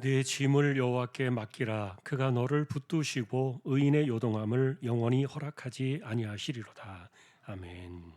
네 짐을 여호와께 맡기라. 그가 너를 붙드시고 의인의 요동함을 영원히 허락하지 아니하시리로다. 아멘.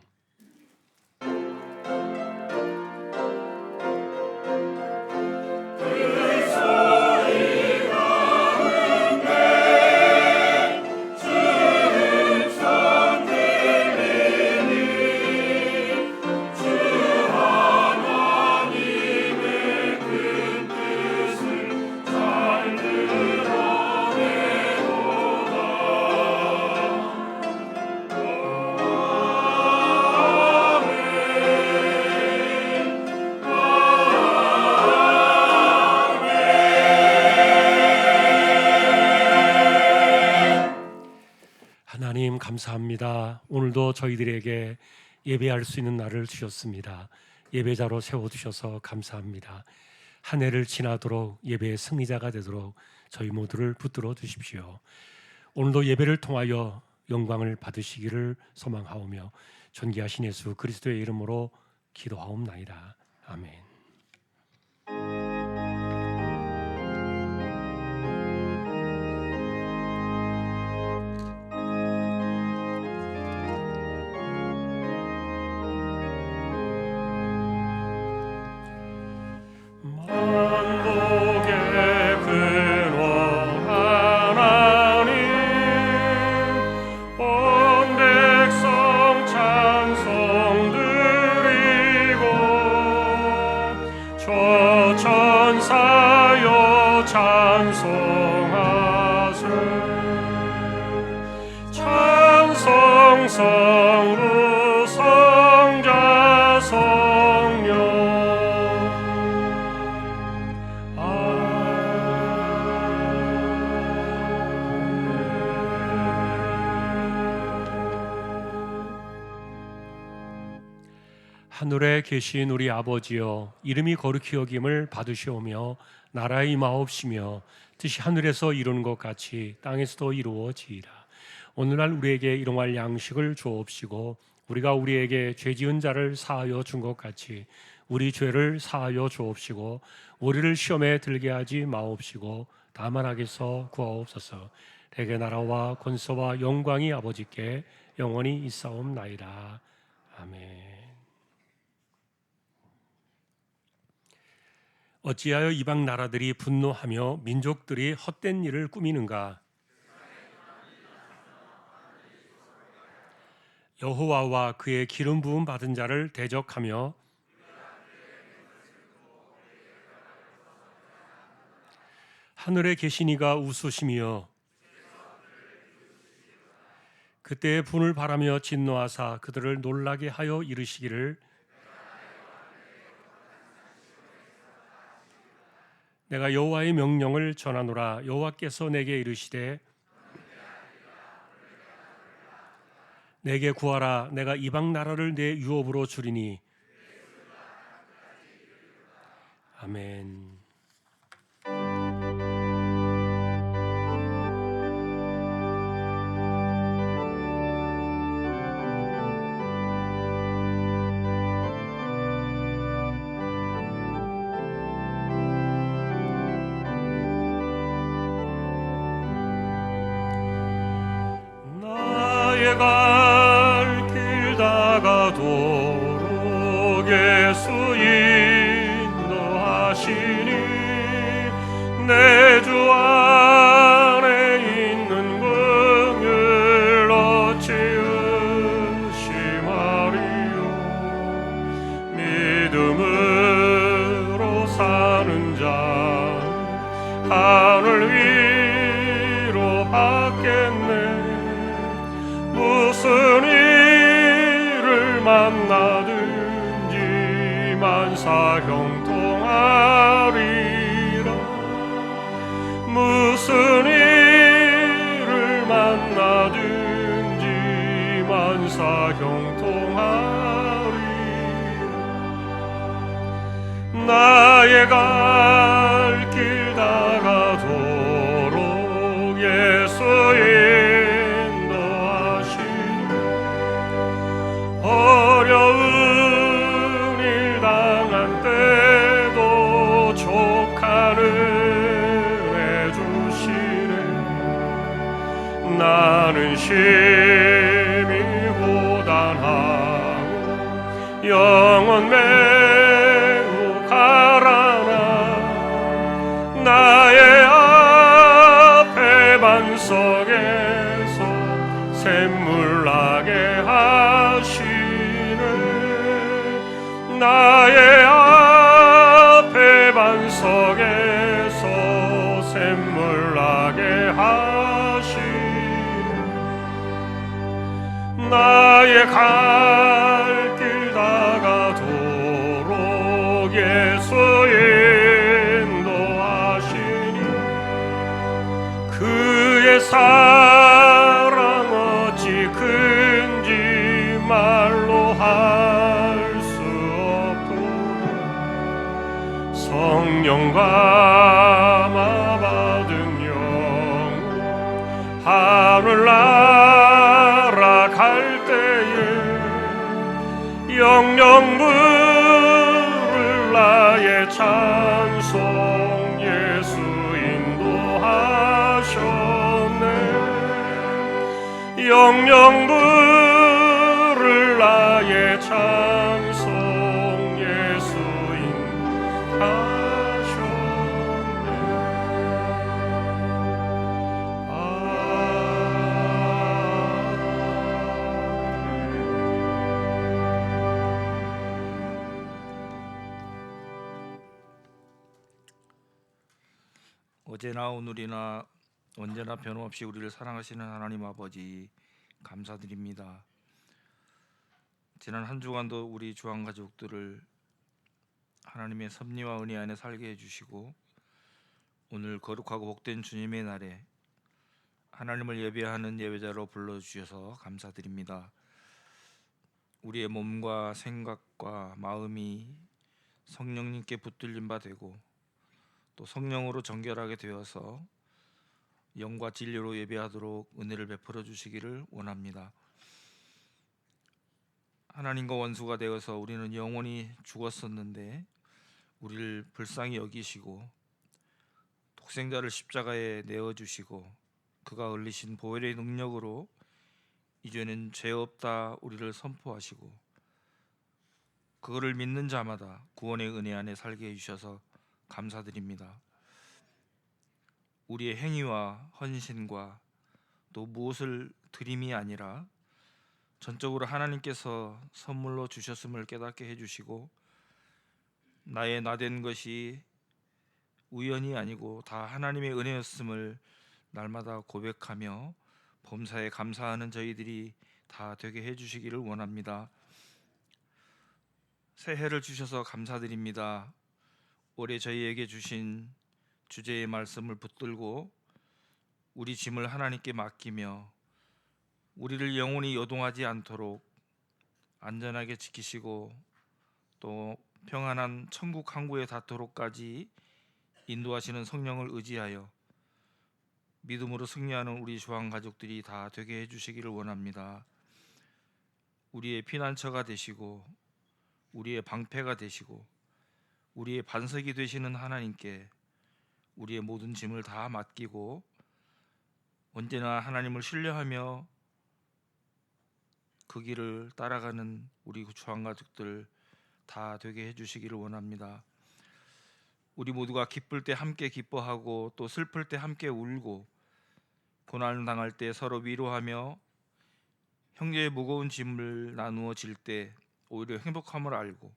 하나님 감사합니다. 오늘도 저희들에게 예배할 수 있는 날을 주셨습니다. 예배자로 세워두셔서 감사합니다. 한 해를 지나도록 예배의 승리자가 되도록 저희 모두를 붙들어 주십시오. 오늘도 예배를 통하여 영광을 받으시기를 소망하오며 존귀하신 예수 그리스도의 이름으로 기도하옵나이다. 아멘. 성부 성자 성령 하늘에 계신 우리 아버지여, 이름이 거룩히 여김을 받으시오며 나라의 임하옵시며 뜻이 하늘에서 이루는 것 같이 땅에서도 이루어지이다. 오늘날 우리에게 일용할 양식을 주옵시고 우리가 우리에게 죄지은 자를 사하여 준 것 같이 우리 죄를 사하여 주옵시고 우리를 시험에 들게 하지 마옵시고 다만 악에서 구하옵소서. 대개 나라와 권세와 영광이 아버지께 영원히 있사옵나이다. 아멘. 어찌하여 이방 나라들이 분노하며 민족들이 헛된 일을 꾸미는가? 여호와와 그의 기름 부음 받은 자를 대적하며 하늘에 계신 이가 웃으시며 그때의 분을 바라며 진노하사 그들을 놀라게 하여 이르시기를 내가 여호와의 명령을 전하노라. 여호와께서 내게 이르시되 내게 구하라. 내가 이방 나라를 내 유업으로 주리니. 아멘. 나의 갈 길 다가도록 예수 인도하시니 내 주 안에 있는 긍휼 어찌 의심하리요. 믿음으로 사는 자 하늘 위로 받겠네. 무슨 일을 만나든지 만사 형통하리라. 무슨 일을 만나든지 만사 형통하리라. 나의 갈 길 다가도록 예수의 어려운 일 당한 때도 족하는 나는 심히 고단하고 영혼 매우 가라나 나의 앞에 반석에서 샘물 나게 하시네 나의 앞에 반석에서 샘물 나게 하시네 나의 갈 길 다가도록 예수 인도하시니 그의 사랑 어찌 큰지 말로 할 수 없도다 성령과 마받은 영혼 하늘 날아갈 때에 영영 부를 나의 찬송 예수 인도하셨네 영영 부를 나의 찬송 예수 인도하셨네 어제나 오늘이나 언제나 변함없이 우리를 사랑하시는 하나님 아버지 감사드립니다. 지난 한 주간도 우리 주한 가족들을 하나님의 섭리와 은혜 안에 살게 해주시고 오늘 거룩하고 복된 주님의 날에 하나님을 예배하는 예배자로 불러주셔서 감사드립니다. 우리의 몸과 생각과 마음이 성령님께 붙들림 바 되고 또 성령으로 정결하게 되어서 영과 진리로 예배하도록 은혜를 베풀어 주시기를 원합니다. 하나님과 원수가 되어서 우리는 영원히 죽었었는데 우리를 불쌍히 여기시고 독생자를 십자가에 내어주시고 그가 흘리신 보혈의 능력으로 이제는 죄 없다 우리를 선포하시고 그거를 믿는 자마다 구원의 은혜 안에 살게 해주셔서 감사드립니다. 우리의 행위와 헌신과 또 무엇을 드림이 아니라 전적으로 하나님께서 선물로 주셨음을 깨닫게 해주시고 나의 나된 것이 우연이 아니고 다 하나님의 은혜였음을 날마다 고백하며 범사에 감사하는 저희들이 다 되게 해주시기를 원합니다. 새해를 주셔서 감사드립니다. 올해 저희에게 주신 주제의 말씀을 붙들고 우리 짐을 하나님께 맡기며 우리를 영원히 요동하지 않도록 안전하게 지키시고 또 평안한 천국 항구에 닿도록까지 인도하시는 성령을 의지하여 믿음으로 승리하는 우리 주한 가족들이 다 되게 해주시기를 원합니다. 우리의 피난처가 되시고 우리의 방패가 되시고 우리의 반석이 되시는 하나님께 우리의 모든 짐을 다 맡기고 언제나 하나님을 신뢰하며 그 길을 따라가는 우리 주한 가족들 다 되게 해주시기를 원합니다. 우리 모두가 기쁠 때 함께 기뻐하고 또 슬플 때 함께 울고 고난 당할 때 서로 위로하며 형제의 무거운 짐을 나누어 질 때 오히려 행복함을 알고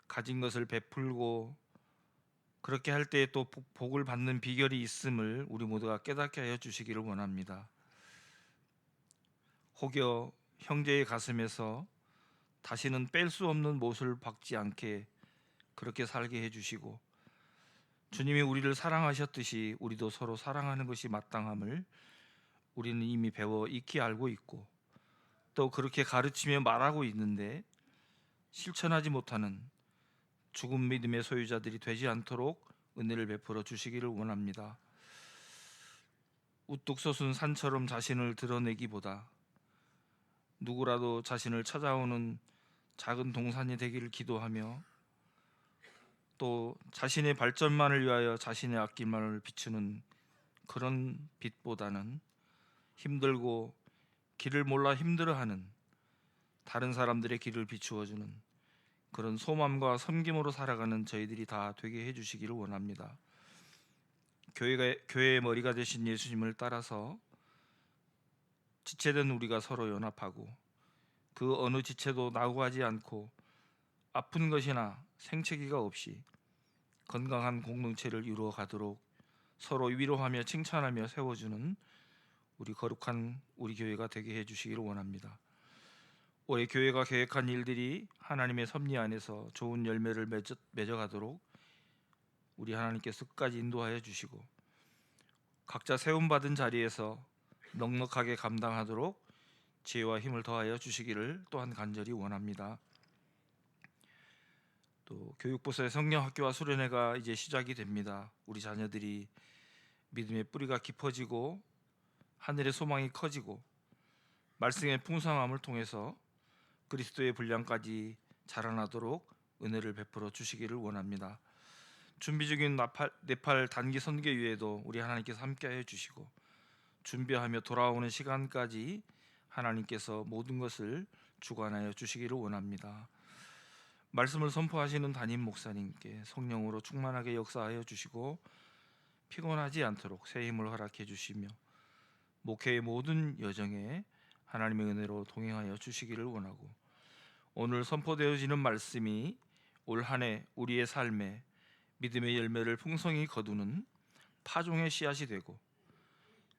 가진 것을 베풀고 그렇게 할 때 또 복을 받는 비결이 있음을 우리 모두가 깨닫게 하여 주시기를 원합니다. 혹여 형제의 가슴에서 다시는 뺄 수 없는 못을 박지 않게 그렇게 살게 해주시고 주님이 우리를 사랑하셨듯이 우리도 서로 사랑하는 것이 마땅함을 우리는 이미 배워 익히 알고 있고 또 그렇게 가르치며 말하고 있는데 실천하지 못하는 죽은 믿음의 소유자들이 되지 않도록 은혜를 베풀어 주시기를 원합니다. 우뚝 솟은 산처럼 자신을 드러내기보다 누구라도 자신을 찾아오는 작은 동산이 되기를 기도하며 또 자신의 발전만을 위하여 자신의 앞길만을 비추는 그런 빛보다는 힘들고 길을 몰라 힘들어하는 다른 사람들의 길을 비추어주는 그런 소망과 섬김으로 살아가는 저희들이 다 되게 해주시기를 원합니다. 교회의 머리가 되신 예수님을 따라서 지체된 우리가 서로 연합하고 그 어느 지체도 낙오하지 않고 아픈 것이나 생채기가 없이 건강한 공동체를 이루어 가도록 서로 위로하며 칭찬하며 세워주는 우리 거룩한 우리 교회가 되게 해주시기를 원합니다. 올해 교회가 계획한 일들이 하나님의 섭리 안에서 좋은 열매를 맺어가도록 우리 하나님께서 끝까지 인도하여 주시고 각자 세움받은 자리에서 넉넉하게 감당하도록 지혜와 힘을 더하여 주시기를 또한 간절히 원합니다. 또 교육부서의 성경학교와 수련회가 이제 시작이 됩니다. 우리 자녀들이 믿음의 뿌리가 깊어지고 하늘의 소망이 커지고 말씀의 풍성함을 통해서 그리스도의 분량까지 자라나도록 은혜를 베풀어 주시기를 원합니다. 준비 중인 네팔 단기 선교유에도 우리 하나님께서 함께하여 주시고 준비하며 돌아오는 시간까지 하나님께서 모든 것을 주관하여 주시기를 원합니다. 말씀을 선포하시는 담임 목사님께 성령으로 충만하게 역사하여 주시고 피곤하지 않도록 새 힘을 허락해 주시며 목회의 모든 여정에 하나님의 은혜로 동행하여 주시기를 원하고 오늘 선포되어지는 말씀이 올 한 해 우리의 삶에 믿음의 열매를 풍성히 거두는 파종의 씨앗이 되고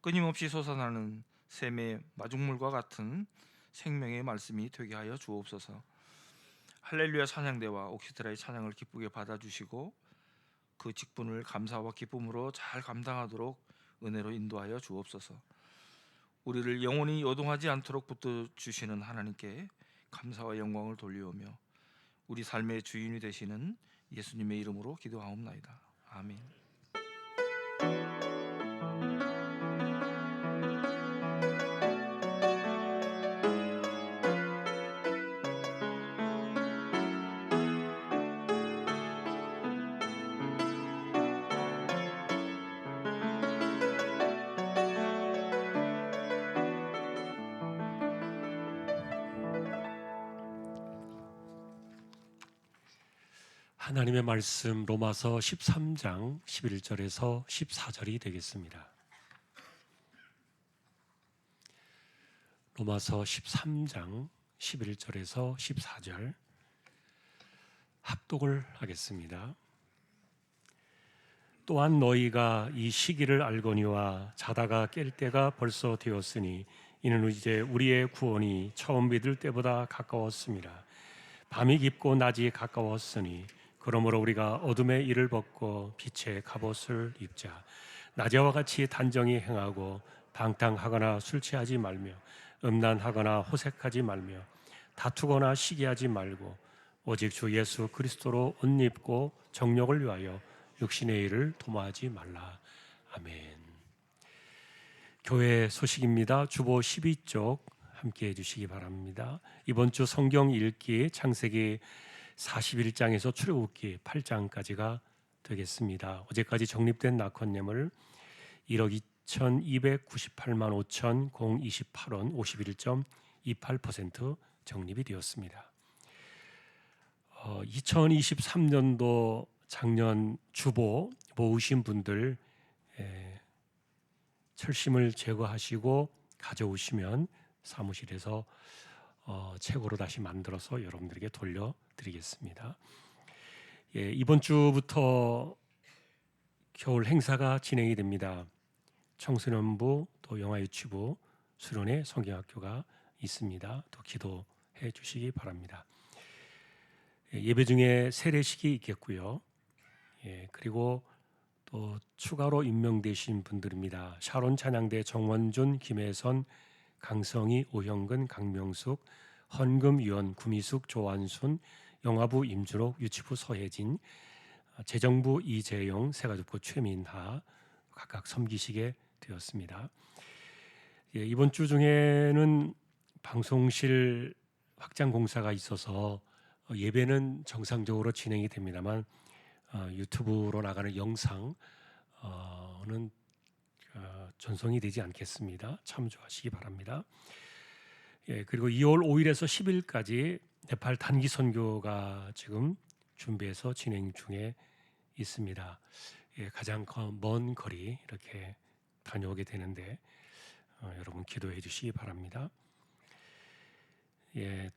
끊임없이 솟아나는 샘의 마중물과 같은 생명의 말씀이 되게 하여 주옵소서. 할렐루야 찬양대와 오케스트라의 찬양을 기쁘게 받아주시고 그 직분을 감사와 기쁨으로 잘 감당하도록 은혜로 인도하여 주옵소서. 우리를 영원히 요동하지 않도록 붙들어주시는 하나님께 감사와 영광을 돌리오며 우리 삶의 주인이 되시는 예수님의 이름으로 기도하옵나이다. 아멘. 하나님의 말씀 로마서 13장 11절에서 14절이 되겠습니다. 로마서 13장 11절에서 14절 합독을 하겠습니다. 또한 너희가 이 시기를 알거니와 자다가 깰 때가 벌써 되었으니 이는 이제 우리의 구원이 처음 믿을 때보다 가까웠습니다. 밤이 깊고 낮이 가까웠으니 그러므로 우리가 어둠의 일을 벗고 빛의 갑옷을 입자. 낮에와 같이 단정히 행하고 방탕하거나 술 취하지 말며 음란하거나 호색하지 말며 다투거나 시기하지 말고 오직 주 예수 그리스도로 옷 입고 정욕을 위하여 육신의 일을 도모하지 말라. 아멘. 교회 소식입니다. 주보 12쪽 함께 해주시기 바랍니다. 이번 주 성경 읽기 창세기 41장에서 출애굽기 8장까지가 되겠습니다. 어제까지 적립된 낙헌예물 1억 2,298만 5,028원 51.28% 적립이 되었습니다. 2023년도 작년 주보 모으신 분들 철심을 제거하시고 가져오시면 사무실에서 책으로 다시 만들어서 여러분들에게 돌려드리겠습니다. 이번 주부터 겨울 행사가 진행이 됩니다. 청소년부 또 영화유치부 수련회 성경학교가 있습니다. 또 기도해 주시기 바랍니다. 예배 중에 세례식이 있겠고요. 그리고 또 추가로 임명되신 분들입니다. 샤론 찬양대 정원준, 김혜선, 강성희, 오형근, 강명숙, 헌금위원 구미숙, 조한순, 영화부 임준옥, 유치부 서혜진, 재정부 이재용, 세가족부 최민하 각각 섬기시게 되었습니다. 이번 주 중에는 방송실 확장 공사가 있어서 예배는 정상적으로 진행이 됩니다만 유튜브로 나가는 영상은 전송이 되지 않겠습니다. 참조하시기 바랍니다. 예, 그리고 2월 5일에서 10일까지 네팔 단기 선교가 지금 준비해서 진행 중에 있습니다. 예, 가장 먼 거리 이렇게 다녀오게 되는데 여러분 기도해 주시기 바랍니다. 예,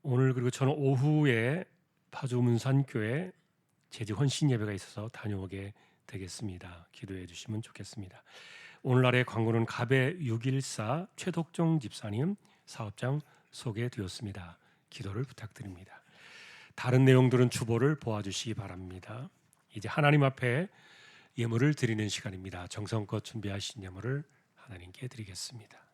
오늘 그리고 저는 오후에 파주 문산교회 제지 헌신 예배가 있어서 다녀오게 되겠습니다. 기도해 주시면 좋겠습니다. 오늘날의 광고는 갑의 614 최덕종 집사님 사업장 소개되었습니다. 기도를 부탁드립니다. 다른 내용들은 주보를 보아주시기 바랍니다. 이제 하나님 앞에 예물을 드리는 시간입니다. 정성껏 준비하신 예물을 하나님께 드리겠습니다.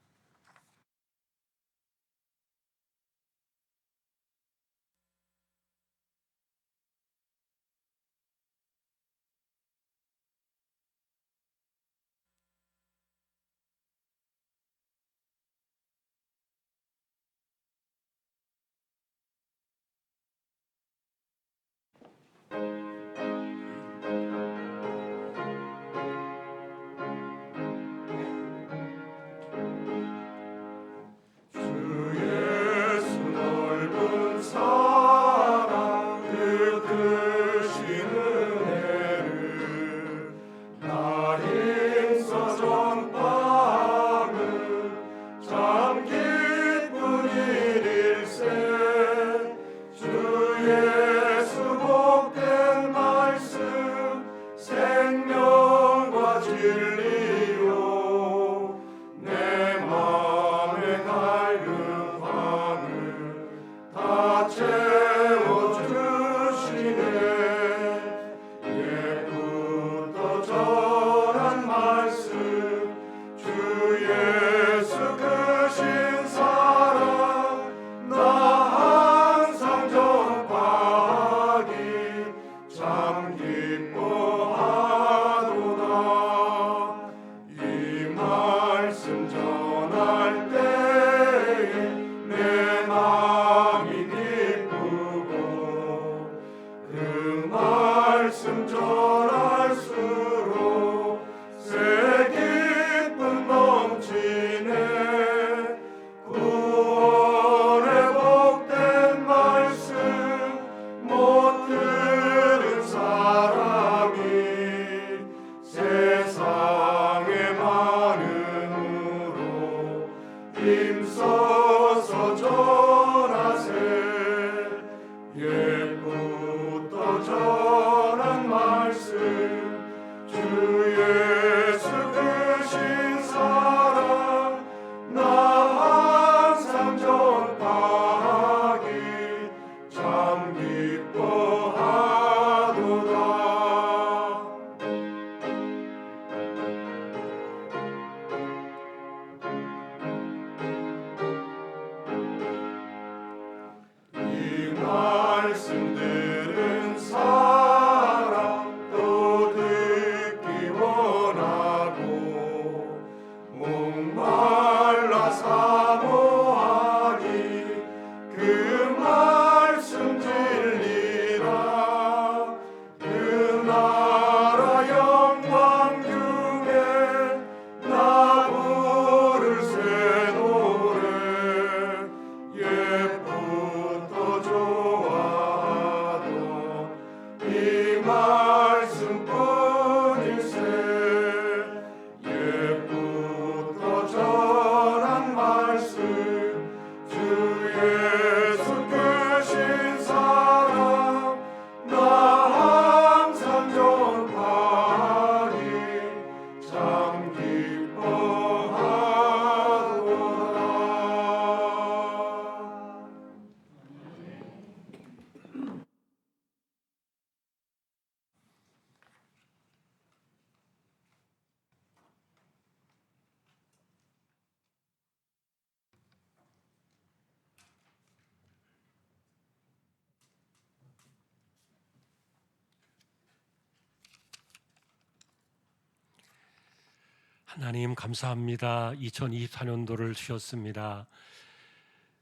하나님 감사합니다. 2024년도를 주셨습니다.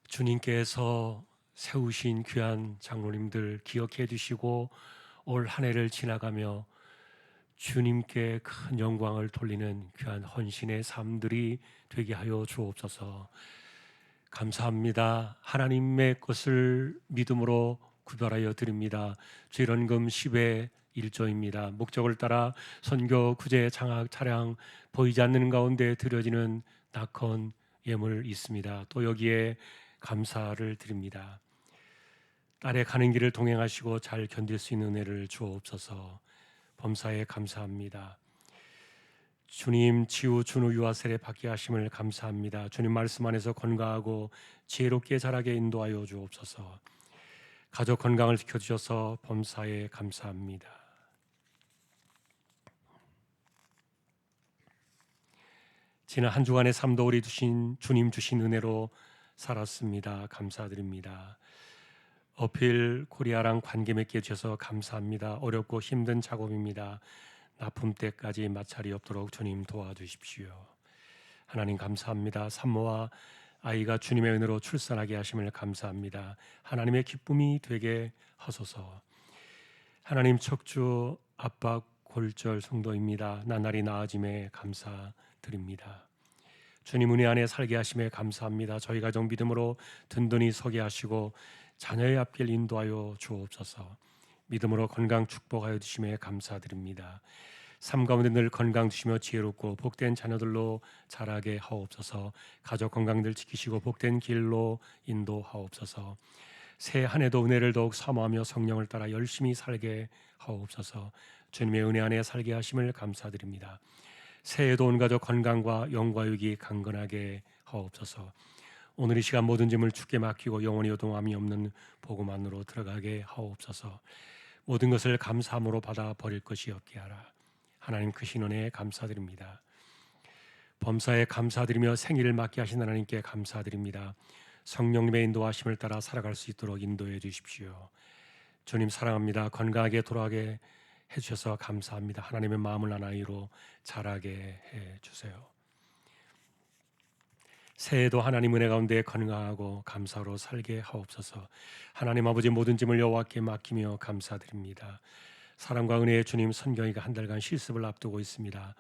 주님께서 세우신 귀한 장로님들 기억해 주시고 올 한 해를 지나가며 주님께 큰 영광을 돌리는 귀한 헌신의 삶들이 되게 하여 주옵소서. 감사합니다. 하나님의 것을 믿음으로 구별하여 드립니다. 주일헌금 10의 1조입니다. 목적을 따라 선교, 구제, 장학, 차량 보이지 않는 가운데 드려지는 낙헌 예물 있습니다. 또 여기에 감사를 드립니다. 딸의 가는 길을 동행하시고 잘 견딜 수 있는 은혜를 주옵소서. 범사에 감사합니다. 주님 치유 준우 유아 세례 받게 하심을 감사합니다. 주님 말씀 안에서 건강하고 지혜롭게 자라게 인도하여 주옵소서. 가족 건강을 지켜주셔서 범사에 감사합니다. 지난 한 주간의 삶도 우리 주님 주신 은혜로 살았습니다. 감사드립니다. 어필 코리아랑 관계 맺게 해주셔서 감사합니다. 어렵고 힘든 작업입니다. 납품 때까지 마찰이 없도록 주님 도와주십시오. 하나님 감사합니다. 산모와 아이가 주님의 은혜로 출산하게 하심을 감사합니다. 하나님의 기쁨이 되게 하소서. 하나님 척주 압박 골절 성도입니다. 나날이 나아짐에 감사드립니다. 주님 은혜 안에 살게 하심에 감사합니다. 저희 가정 믿음으로 든든히 서게 하시고 자녀의 앞길 인도하여 주옵소서. 믿음으로 건강 축복하여 주심에 감사드립니다. 삶 가운데 늘 건강 주시며 지혜롭고 복된 자녀들로 자라게 하옵소서. 가족 건강들 지키시고 복된 길로 인도하옵소서. 새 한 해도 은혜를 더욱 사모하며 성령을 따라 열심히 살게 하옵소서. 주님의 은혜 안에 살게 하심을 감사드립니다. 새해도 온 가족 건강과 영과 육이 강건하게 하옵소서. 오늘 이 시간 모든 짐을 주께 맡기고 영원히 요동함이 없는 복음 안으로 들어가게 하옵소서. 모든 것을 감사함으로 받아 버릴 것이 없게 하라. 하나님 크신 은혜에 감사드립니다. 범사에 감사드리며 생일을 맞게 하신 하나님께 감사드립니다. 성령님의 인도하심을 따라 살아갈 수 있도록 인도해 주십시오. 주님 사랑합니다. 건강하게 돌아가게 해주셔서 감사합니다. 하나님의 마음을 하나이로 자라게 해주세요. 새해도 하나님 은혜 가운데 건강하고 감사로 살게 하옵소서. 하나님 아버지 모든 짐을 여호와께 맡기며 감사드립니다. 사랑과 은혜의 주님 선경이가 한 달간 실습을 앞두고 있습니다.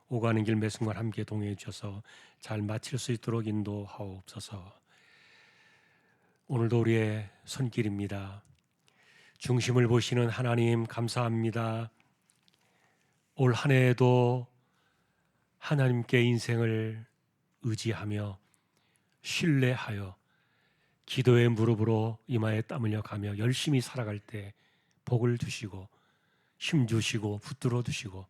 오가는 길 매 순간 함께 동행해 주셔서 잘 마칠 수 있도록 인도하옵소서. 오늘도 우리의 손길입니다. 중심을 보시는 하나님 감사합니다. 올 한 해에도 하나님께 인생을 의지하며 신뢰하여 기도의 무릎으로 이마에 땀 흘려가며 열심히 살아갈 때 복을 주시고 힘 주시고 붙들어 주시고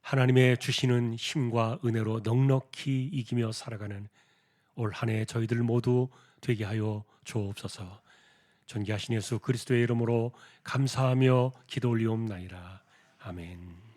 하나님의 주시는 힘과 은혜로 넉넉히 이기며 살아가는 올 한 해 저희들 모두 되게 하여 주옵소서. 존귀하신 예수 그리스도의 이름으로 감사하며 기도 올리옵나이다. 아멘.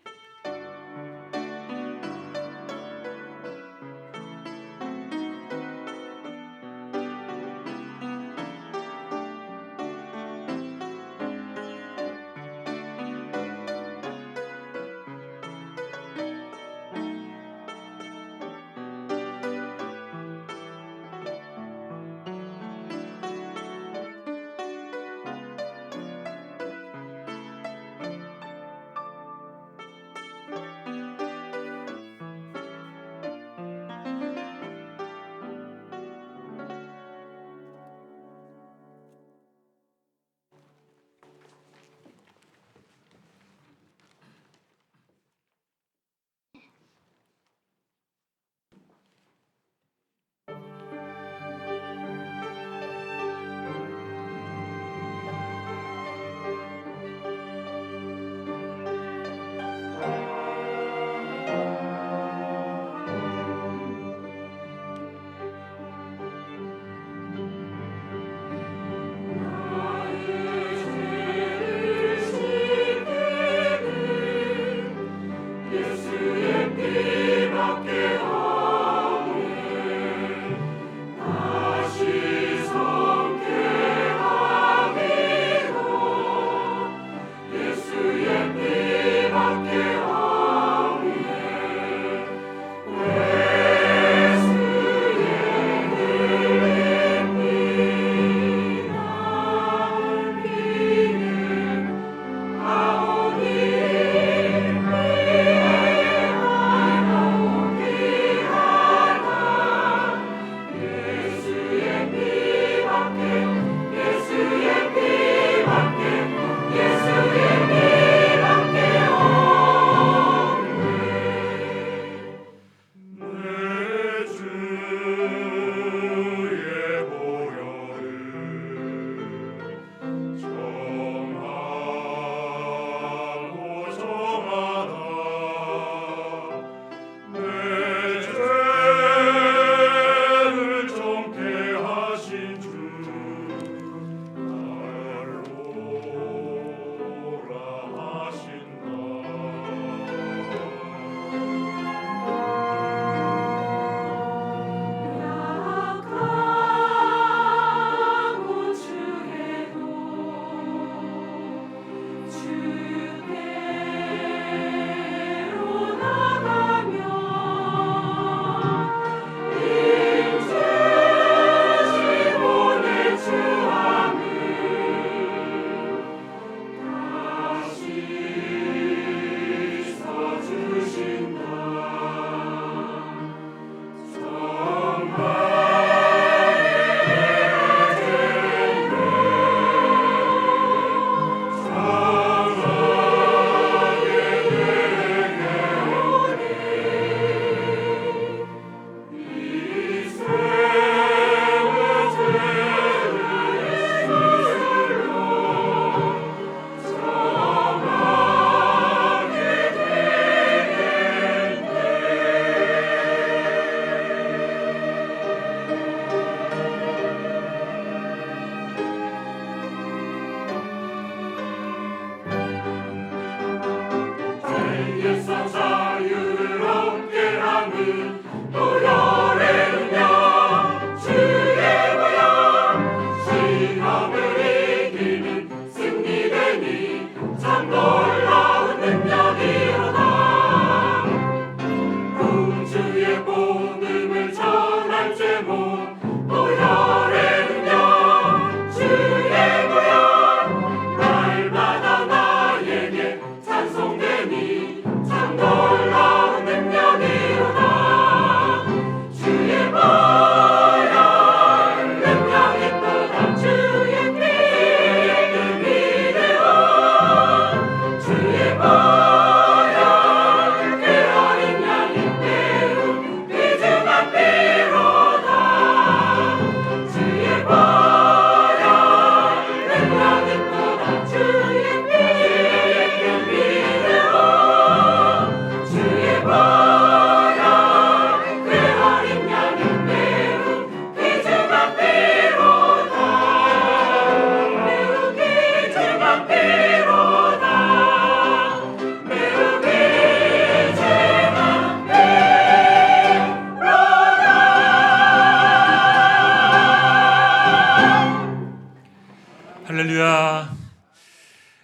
할렐루야.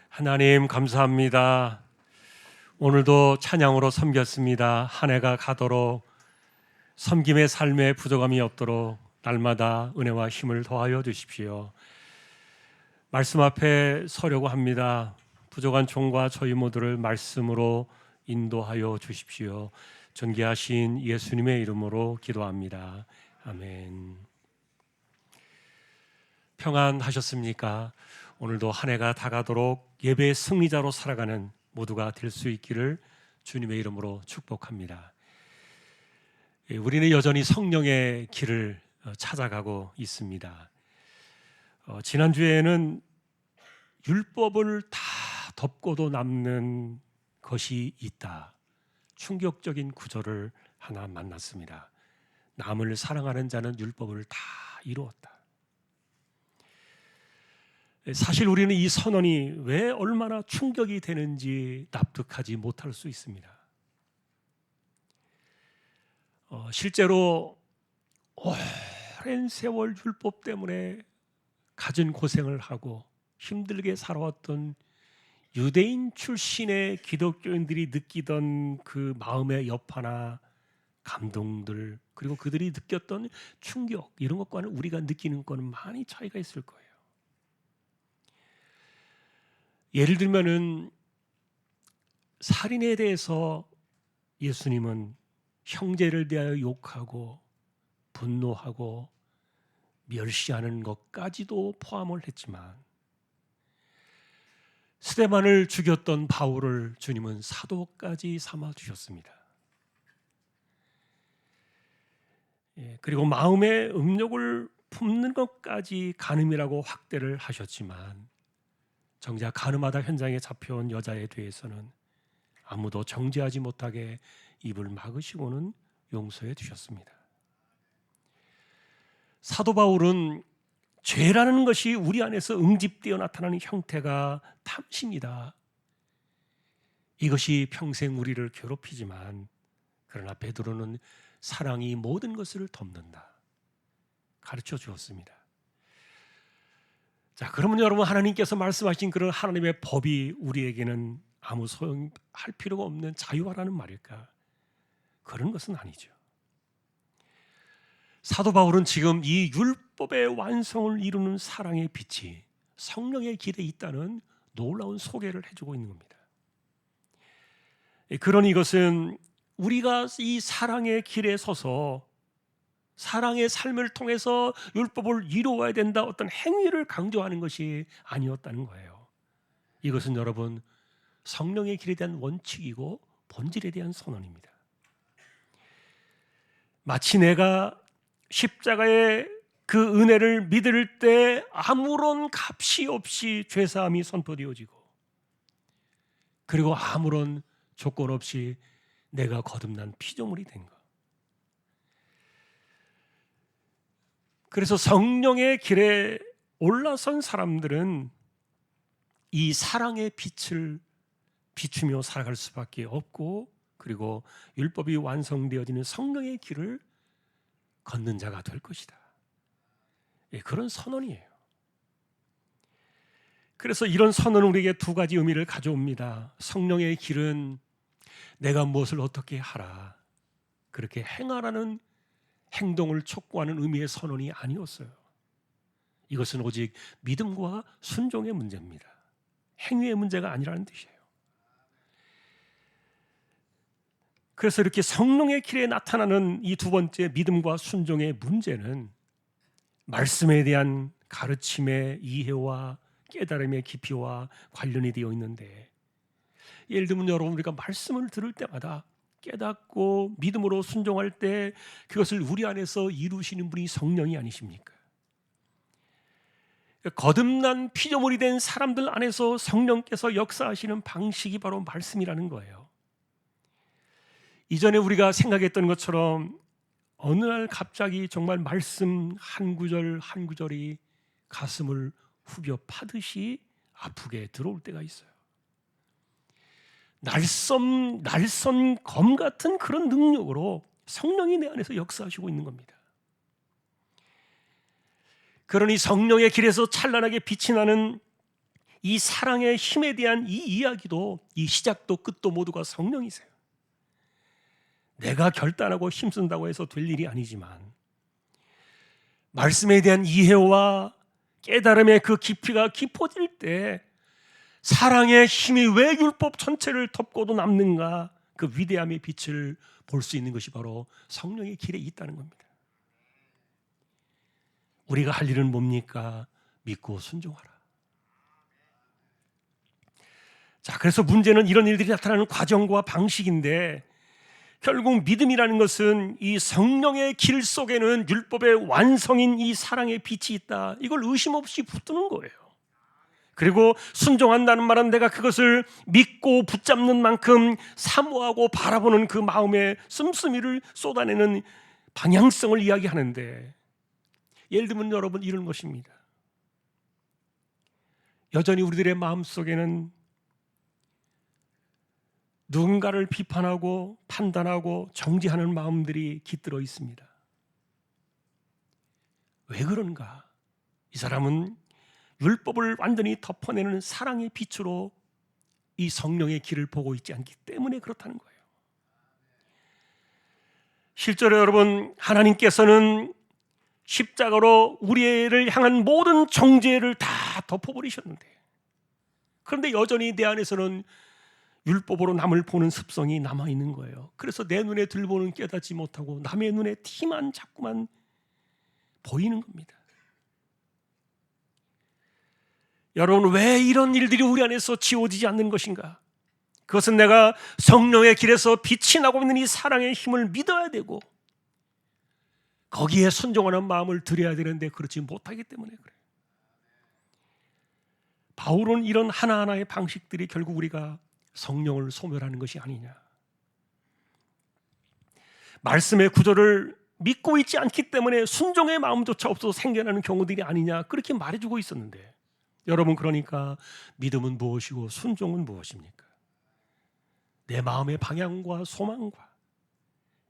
하나님 감사합니다. 오늘도 찬양으로 섬겼습니다. 한 해가 가도록 섬김의 삶에 부족함이 없도록 날마다 은혜와 힘을 더하여 주십시오. 말씀 앞에 서려고 합니다. 부족한 종과 저희 모두를 말씀으로 인도하여 주십시오. 존귀하신 예수님의 이름으로 기도합니다. 아멘. 평안하셨습니까? 오늘도 한 해가 다가도록 예배의 승리자로 살아가는 모두가 될 수 있기를 주님의 이름으로 축복합니다. 우리는 여전히 성령의 길을 찾아가고 있습니다. 지난주에는 율법을 다 덮고도 남는 것이 있다. 충격적인 구절을 하나 만났습니다. 남을 사랑하는 자는 율법을 다 이루었다. 사실 우리는 이 선언이 왜 얼마나 충격이 되는지 납득하지 못할 수 있습니다. 실제로 오랜 세월 율법 때문에 갖은 고생을 하고 힘들게 살아왔던 유대인 출신의 기독교인들이 느끼던 그 마음의 여파나 감동들, 그리고 그들이 느꼈던 충격, 이런 것과는 우리가 느끼는 것은 많이 차이가 있을 거예요. 예를 들면은 살인에 대해서 예수님은 형제를 대하여 욕하고 분노하고 멸시하는 것까지도 포함을 했지만, 스데반을 죽였던 바울을 주님은 사도까지 삼아 주셨습니다. 그리고 마음의 음욕을 품는 것까지 간음이라고 확대를 하셨지만, 정작 간음하다 현장에 잡혀온 여자에 대해서는 아무도 정죄하지 못하게 입을 막으시고는 용서해 주셨습니다. 사도 바울은 죄라는 것이 우리 안에서 응집되어 나타나는 형태가 탐심이다. 이것이 평생 우리를 괴롭히지만, 그러나 베드로는 사랑이 모든 것을 덮는다. 가르쳐 주었습니다. 자, 그러면 여러분, 하나님께서 말씀하신 그런 하나님의 법이 우리에게는 아무 소용할 필요가 없는 자유화라는 말일까? 그런 것은 아니죠. 사도 바울은 지금 이 율법의 완성을 이루는 사랑의 빛이 성령의 길에 있다는 놀라운 소개를 해주고 있는 겁니다. 그러니 이것은 우리가 이 사랑의 길에 서서 사랑의 삶을 통해서 율법을 이루어야 된다, 어떤 행위를 강조하는 것이 아니었다는 거예요. 이것은 여러분, 성령의 길에 대한 원칙이고 본질에 대한 선언입니다. 마치 내가 십자가의 그 은혜를 믿을 때 아무런 값이 없이 죄사함이 선포되어지고, 그리고 아무런 조건 없이 내가 거듭난 피조물이 된 것. 그래서 성령의 길에 올라선 사람들은 이 사랑의 빛을 비추며 살아갈 수밖에 없고, 그리고 율법이 완성되어지는 성령의 길을 걷는 자가 될 것이다. 그런 선언이에요. 그래서 이런 선언은 우리에게 두 가지 의미를 가져옵니다. 성령의 길은 내가 무엇을 어떻게 하라, 그렇게 행하라는 행동을 촉구하는 의미의 선언이 아니었어요. 이것은 오직 믿음과 순종의 문제입니다. 행위의 문제가 아니라는 뜻이에요. 그래서 이렇게 성령의 길에 나타나는 이 두 번째 믿음과 순종의 문제는 말씀에 대한 가르침의 이해와 깨달음의 깊이와 관련이 되어 있는데, 예를 들면 여러분, 우리가 말씀을 들을 때마다 깨닫고 믿음으로 순종할 때 그것을 우리 안에서 이루시는 분이 성령이 아니십니까? 거듭난 피조물이 된 사람들 안에서 성령께서 역사하시는 방식이 바로 말씀이라는 거예요. 이전에 우리가 생각했던 것처럼 어느 날 갑자기 정말 말씀 한 구절 한 구절이 가슴을 후벼 파듯이 아프게 들어올 때가 있어요. 날선 검 같은 그런 능력으로 성령이 내 안에서 역사하시고 있는 겁니다. 그러니 성령의 길에서 찬란하게 빛이 나는 이 사랑의 힘에 대한 이 이야기도, 이 시작도 끝도 모두가 성령이세요. 내가 결단하고 힘쓴다고 해서 될 일이 아니지만, 말씀에 대한 이해와 깨달음의 그 깊이가 깊어질 때 사랑의 힘이 왜 율법 전체를 덮고도 남는가, 그 위대함의 빛을 볼 수 있는 것이 바로 성령의 길에 있다는 겁니다. 우리가 할 일은 뭡니까? 믿고 순종하라. 자, 그래서 문제는 이런 일들이 나타나는 과정과 방식인데, 결국 믿음이라는 것은 이 성령의 길 속에는 율법의 완성인 이 사랑의 빛이 있다, 이걸 의심 없이 붙드는 거예요. 그리고 순종한다는 말은 내가 그것을 믿고 붙잡는 만큼 사모하고 바라보는 그 마음의 씀씀이를 쏟아내는 방향성을 이야기하는데, 예를 들면 여러분 이런 것입니다. 여전히 우리들의 마음속에는 누군가를 비판하고 판단하고 정죄하는 마음들이 깃들어 있습니다. 왜 그런가? 이 사람은 율법을 완전히 덮어내는 사랑의 빛으로 이 성령의 길을 보고 있지 않기 때문에 그렇다는 거예요. 실제로 여러분, 하나님께서는 십자가로 우리를 향한 모든 정죄를 다 덮어버리셨는데, 그런데 여전히 내 안에서는 율법으로 남을 보는 습성이 남아있는 거예요. 그래서 내 눈에 들보는 깨닫지 못하고 남의 눈에 티만 자꾸만 보이는 겁니다. 여러분, 왜 이런 일들이 우리 안에서 지워지지 않는 것인가? 그것은 내가 성령의 길에서 빛이 나고 있는 이 사랑의 힘을 믿어야 되고 거기에 순종하는 마음을 드려야 되는데 그렇지 못하기 때문에 그래요. 바울은 이런 하나하나의 방식들이 결국 우리가 성령을 소멸하는 것이 아니냐, 말씀의 구조를 믿고 있지 않기 때문에 순종의 마음조차 없어서 생겨나는 경우들이 아니냐, 그렇게 말해주고 있었는데, 여러분, 그러니까 믿음은 무엇이고 순종은 무엇입니까? 내 마음의 방향과 소망과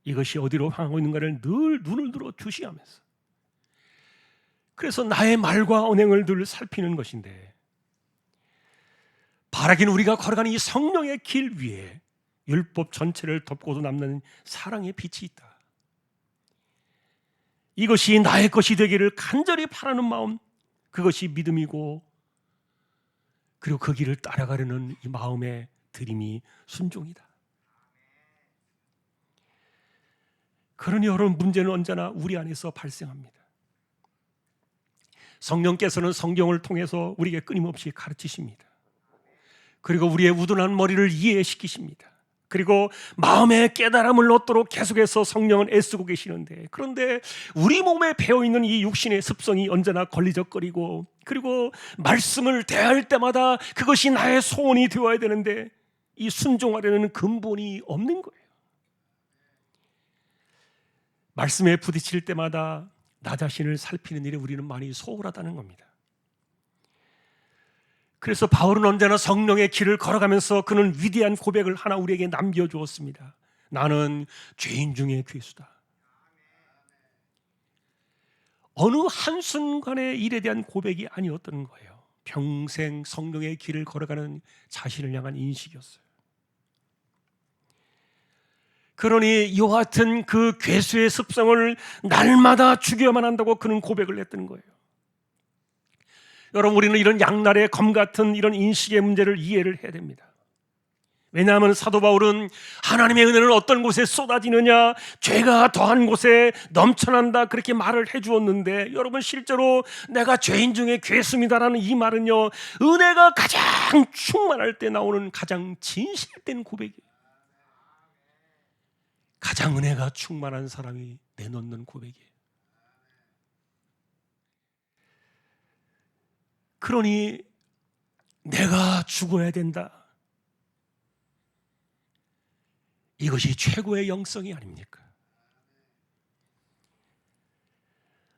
이것이 어디로 향하고 있는가를 늘 눈을 들어 주시하면서, 그래서 나의 말과 언행을 늘 살피는 것인데, 바라기는 우리가 걸어가는 이 성령의 길 위에 율법 전체를 덮고도 남는 사랑의 빛이 있다. 이것이 나의 것이 되기를 간절히 바라는 마음, 그것이 믿음이고, 그리고 그 길을 따라가려는 이 마음의 들임이 순종이다. 그러니 여러분, 문제는 언제나 우리 안에서 발생합니다. 성령께서는 성경을 통해서 우리에게 끊임없이 가르치십니다. 그리고 우리의 우둔한 머리를 이해시키십니다. 그리고 마음의 깨달음을 얻도록 계속해서 성령은 애쓰고 계시는데, 그런데 우리 몸에 배어있는 이 육신의 습성이 언제나 걸리적거리고, 그리고 말씀을 대할 때마다 그것이 나의 소원이 되어야 되는데 이 순종하려는 근본이 없는 거예요. 말씀에 부딪힐 때마다 나 자신을 살피는 일에 우리는 많이 소홀하다는 겁니다. 그래서 바울은 언제나 성령의 길을 걸어가면서 그는 위대한 고백을 하나 우리에게 남겨주었습니다. 나는 죄인 중에 괴수다. 어느 한순간의 일에 대한 고백이 아니었던 거예요. 평생 성령의 길을 걸어가는 자신을 향한 인식이었어요. 그러니 이와 같은 그 괴수의 습성을 날마다 죽여야만 한다고 그는 고백을 했던 거예요. 여러분, 우리는 이런 양날의 검 같은 이런 인식의 문제를 이해를 해야 됩니다. 왜냐하면 사도 바울은 하나님의 은혜는 어떤 곳에 쏟아지느냐, 죄가 더한 곳에 넘쳐난다, 그렇게 말을 해주었는데, 여러분, 실제로 내가 죄인 중에 괴수입니다라는 이 말은요, 은혜가 가장 충만할 때 나오는 가장 진실된 고백이에요. 가장 은혜가 충만한 사람이 내놓는 고백이에요. 그러니 내가 죽어야 된다, 이것이 최고의 영성이 아닙니까?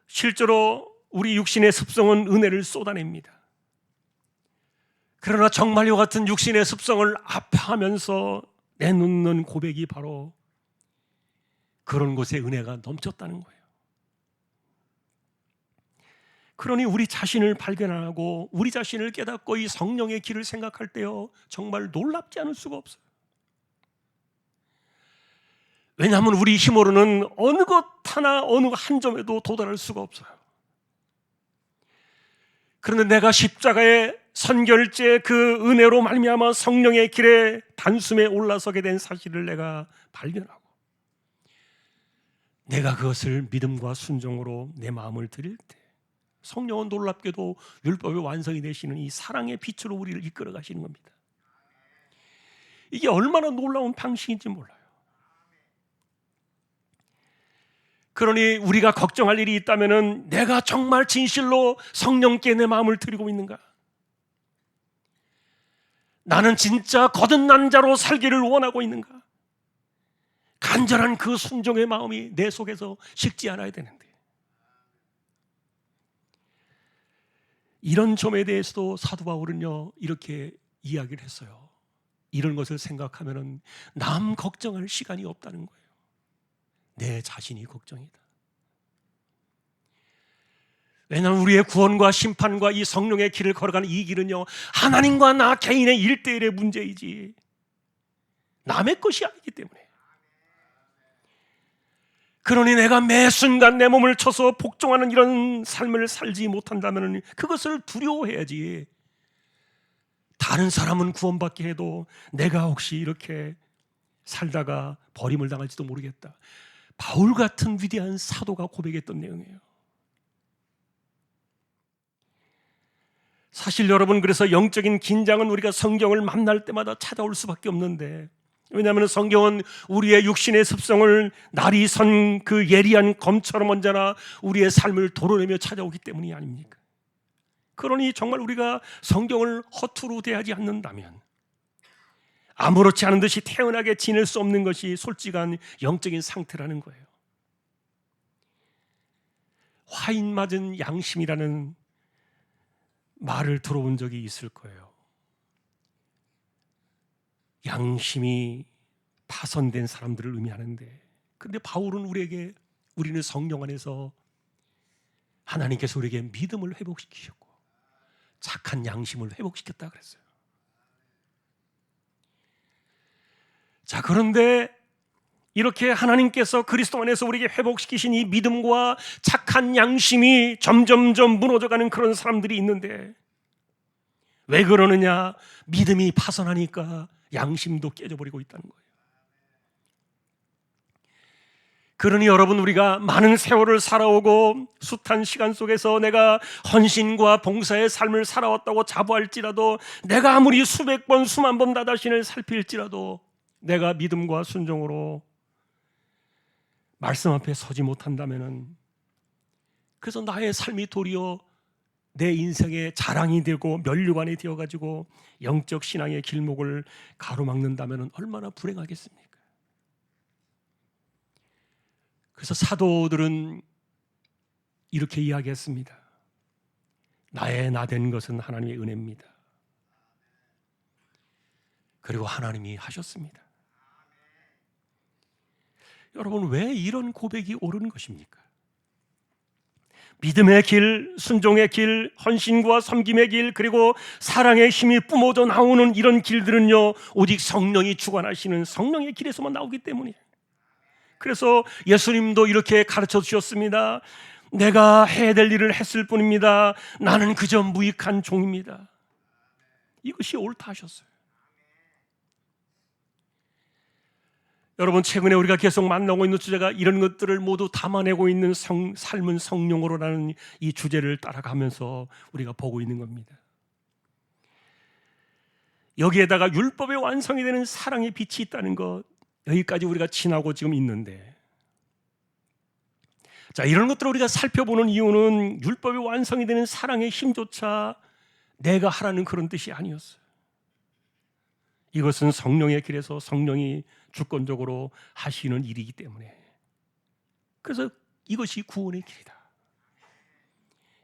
실제로 우리 육신의 습성은 은혜를 쏟아냅니다. 그러나 정말 이 같은 육신의 습성을 아파하면서 내놓는 고백이 바로 그런 곳에 은혜가 넘쳤다는 거예요. 그러니 우리 자신을 발견하고 우리 자신을 깨닫고 이 성령의 길을 생각할 때요, 정말 놀랍지 않을 수가 없어요. 왜냐하면 우리 힘으로는 어느 것 하나 어느 한 점에도 도달할 수가 없어요. 그런데 내가 십자가의 선결제 그 은혜로 말미암아 성령의 길에 단숨에 올라서게 된 사실을 내가 발견하고 내가 그것을 믿음과 순종으로 내 마음을 드릴 때 성령은 놀랍게도 율법의 완성이 되시는 이 사랑의 빛으로 우리를 이끌어 가시는 겁니다. 이게 얼마나 놀라운 방식인지 몰라요. 그러니 우리가 걱정할 일이 있다면 내가 정말 진실로 성령께 내 마음을 드리고 있는가? 나는 진짜 거듭난 자로 살기를 원하고 있는가? 간절한 그 순종의 마음이 내 속에서 식지 않아야 되는데, 이런 점에 대해서도 사도 바울은요 이렇게 이야기를 했어요. 이런 것을 생각하면 남 걱정할 시간이 없다는 거예요. 내 자신이 걱정이다. 왜냐하면 우리의 구원과 심판과 이 성령의 길을 걸어가는 이 길은요 하나님과 나 개인의 일대일의 문제이지 남의 것이 아니기 때문에, 그러니 내가 매 순간 내 몸을 쳐서 복종하는 이런 삶을 살지 못한다면 그것을 두려워해야지. 다른 사람은 구원받게 해도 내가 혹시 이렇게 살다가 버림을 당할지도 모르겠다. 바울 같은 위대한 사도가 고백했던 내용이에요. 사실 여러분, 그래서 영적인 긴장은 우리가 성경을 만날 때마다 찾아올 수밖에 없는데, 왜냐하면 성경은 우리의 육신의 습성을 날이 선 그 예리한 검처럼 언제나 우리의 삶을 도려내며 찾아오기 때문이 아닙니까? 그러니 정말 우리가 성경을 허투루 대하지 않는다면 아무렇지 않은 듯이 태연하게 지낼 수 없는 것이 솔직한 영적인 상태라는 거예요. 화인 맞은 양심이라는 말을 들어본 적이 있을 거예요. 양심이 파손된 사람들을 의미하는데, 그런데 바울은 우리는 성령 안에서 하나님께서 우리에게 믿음을 회복시키셨고 착한 양심을 회복시켰다 그랬어요. 자, 그런데 이렇게 하나님께서 그리스도 안에서 우리에게 회복시키신 이 믿음과 착한 양심이 점점점 무너져가는 그런 사람들이 있는데, 왜 그러느냐? 믿음이 파손하니까 양심도 깨져버리고 있다는 거예요. 그러니 여러분, 우리가 많은 세월을 살아오고 숱한 시간 속에서 내가 헌신과 봉사의 삶을 살아왔다고 자부할지라도, 내가 아무리 수백 번 수만 번 나 자신을 살필지라도 내가 믿음과 순종으로 말씀 앞에 서지 못한다면은, 그래서 나의 삶이 도리어 내 인생의 자랑이 되고 면류관이 되어가지고 영적 신앙의 길목을 가로막는다면 얼마나 불행하겠습니까? 그래서 사도들은 이렇게 이야기했습니다. 나의 나된 것은 하나님의 은혜입니다. 그리고 하나님이 하셨습니다. 여러분, 왜 이런 고백이 옳은 것입니까? 믿음의 길, 순종의 길, 헌신과 섬김의 길, 그리고 사랑의 힘이 뿜어져 나오는 이런 길들은요 오직 성령이 주관하시는 성령의 길에서만 나오기 때문이에요. 그래서 예수님도 이렇게 가르쳐 주셨습니다. 내가 해야 될 일을 했을 뿐입니다. 나는 그저 무익한 종입니다. 이것이 옳다 하셨어요. 여러분, 최근에 우리가 계속 만나고 있는 주제가 이런 것들을 모두 담아내고 있는 삶은 성령으로라는 이 주제를 따라가면서 우리가 보고 있는 겁니다. 여기에다가 율법의 완성이 되는 사랑의 빛이 있다는 것, 여기까지 우리가 지나고 지금 있는데, 자, 이런 것들을 우리가 살펴보는 이유는 율법의 완성이 되는 사랑의 힘조차 내가 하라는 그런 뜻이 아니었어요. 이것은 성령의 길에서 성령이 주권적으로 하시는 일이기 때문에, 그래서 이것이 구원의 길이다.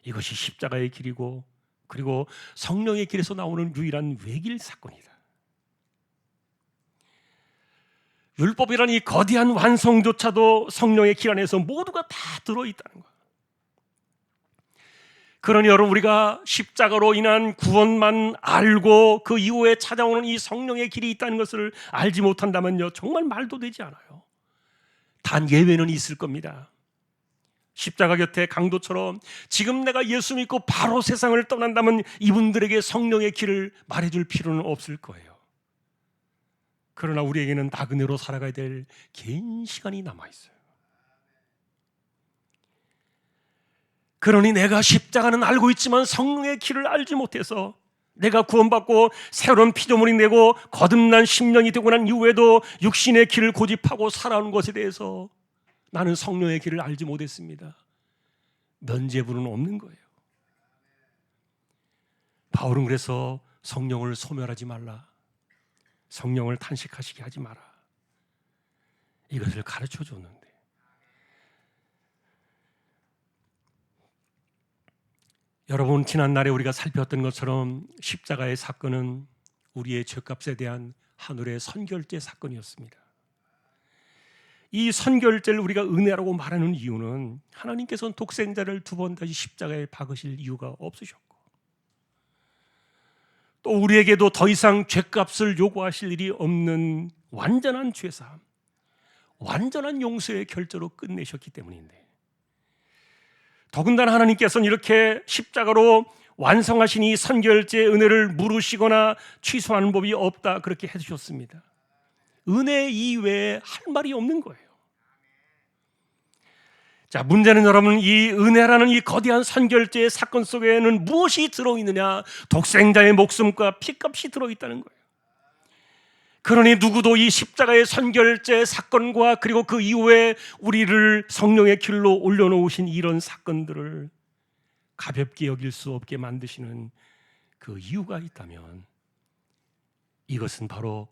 이것이 십자가의 길이고, 그리고 성령의 길에서 나오는 유일한 외길 사건이다. 율법이라는 이 거대한 완성조차도 성령의 길 안에서 모두가 다 들어있다는 거예요. 그러니 여러분, 우리가 십자가로 인한 구원만 알고 그 이후에 찾아오는 이 성령의 길이 있다는 것을 알지 못한다면요, 정말 말도 되지 않아요. 단 예외는 있을 겁니다. 십자가 곁에 강도처럼 지금 내가 예수 믿고 바로 세상을 떠난다면 이분들에게 성령의 길을 말해줄 필요는 없을 거예요. 그러나 우리에게는 나그네로 살아가야 될 긴 시간이 남아있어요. 그러니 내가 십자가는 알고 있지만 성령의 길을 알지 못해서 내가 구원받고 새로운 피조물이 되고 거듭난 심령이 되고 난 이후에도 육신의 길을 고집하고 살아오는 것에 대해서 나는 성령의 길을 알지 못했습니다. 면죄부는 없는 거예요. 바울은 그래서 성령을 소멸하지 말라, 성령을 탄식하시게 하지 마라, 이것을 가르쳐 줬는데, 여러분, 지난날에 우리가 살폈던 것처럼 십자가의 사건은 우리의 죄값에 대한 하늘의 선결제 사건이었습니다. 이 선결제를 우리가 은혜라고 말하는 이유는 하나님께서는 독생자를 두 번 다시 십자가에 박으실 이유가 없으셨고, 또 우리에게도 더 이상 죄값을 요구하실 일이 없는 완전한 죄사함, 완전한 용서의 결제로 끝내셨기 때문인데, 더군다나 하나님께서는 이렇게 십자가로 완성하신 이 선결제의 은혜를 물으시거나 취소하는 법이 없다, 그렇게 해주셨습니다. 은혜 이외에 할 말이 없는 거예요. 자, 문제는 여러분, 이 은혜라는 이 거대한 선결제의 사건 속에는 무엇이 들어있느냐? 독생자의 목숨과 피값이 들어있다는 거예요. 그러니 누구도 이 십자가의 선결제 사건과 그리고 그 이후에 우리를 성령의 길로 올려놓으신 이런 사건들을 가볍게 여길 수 없게 만드시는 그 이유가 있다면 이것은 바로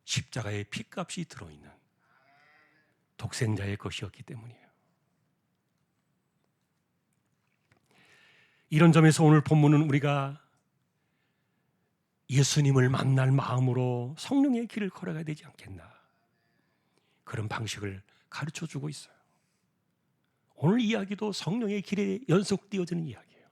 십자가의 피값이 들어있는 독생자의 것이었기 때문이에요. 이런 점에서 오늘 본문은 우리가 예수님을 만날 마음으로 성령의 길을 걸어가야 되지 않겠나, 그런 방식을 가르쳐주고 있어요. 오늘 이야기도 성령의 길에 연속되어지는 이야기예요.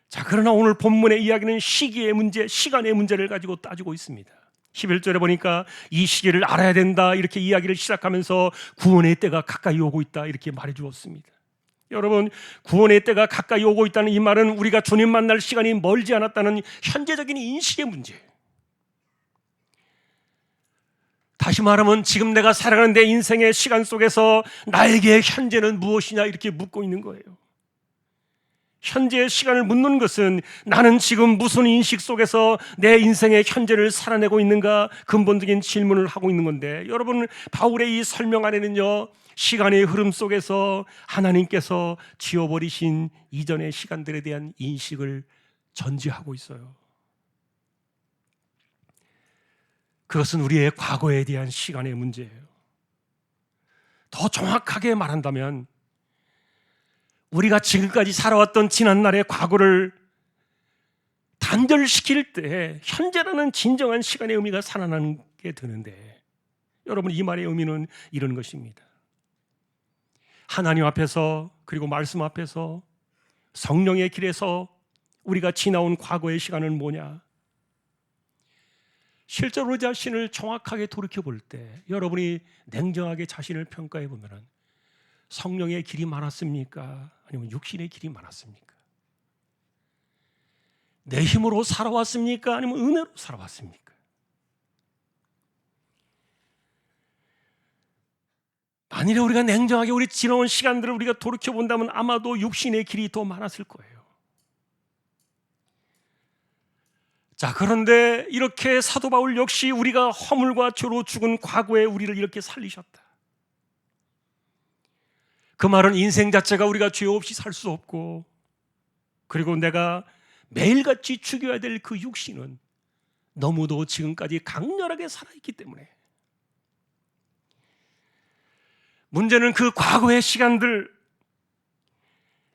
자, 그러나 오늘 본문의 이야기는 시기의 문제, 시간의 문제를 가지고 따지고 있습니다. 11절에 보니까 이 시기를 알아야 된다, 이렇게 이야기를 시작하면서 구원의 때가 가까이 오고 있다, 이렇게 말해 주었습니다. 여러분, 구원의 때가 가까이 오고 있다는 이 말은 우리가 주님 만날 시간이 멀지 않았다는 현재적인 인식의 문제예요. 다시 말하면 지금 내가 살아가는 내 인생의 시간 속에서 나에게 현재는 무엇이냐, 이렇게 묻고 있는 거예요. 현재의 시간을 묻는 것은 나는 지금 무슨 인식 속에서 내 인생의 현재를 살아내고 있는가, 근본적인 질문을 하고 있는 건데, 여러분, 바울의 이 설명 안에는요, 시간의 흐름 속에서 하나님께서 지워버리신 이전의 시간들에 대한 인식을 전제하고 있어요. 그것은 우리의 과거에 대한 시간의 문제예요. 더 정확하게 말한다면 우리가 지금까지 살아왔던 지난날의 과거를 단절시킬 때 현재라는 진정한 시간의 의미가 살아나게 되는데, 여러분, 이 말의 의미는 이런 것입니다. 하나님 앞에서, 그리고 말씀 앞에서, 성령의 길에서 우리가 지나온 과거의 시간은 뭐냐? 실제로 우리 자신을 정확하게 돌이켜볼 때 여러분이 냉정하게 자신을 평가해 보면 성령의 길이 많았습니까? 아니면 육신의 길이 많았습니까? 내 힘으로 살아왔습니까? 아니면 은혜로 살아왔습니까? 만일에 우리가 냉정하게 우리 지나온 시간들을 우리가 돌이켜본다면 아마도 육신의 길이 더 많았을 거예요. 자, 그런데 이렇게 사도 바울 역시 우리가 허물과 죄로 죽은 과거에 우리를 이렇게 살리셨다. 그 말은 인생 자체가 우리가 죄 없이 살 수 없고, 그리고 내가 매일같이 죽여야 될 그 육신은 너무도 지금까지 강렬하게 살아있기 때문에, 문제는 그 과거의 시간들,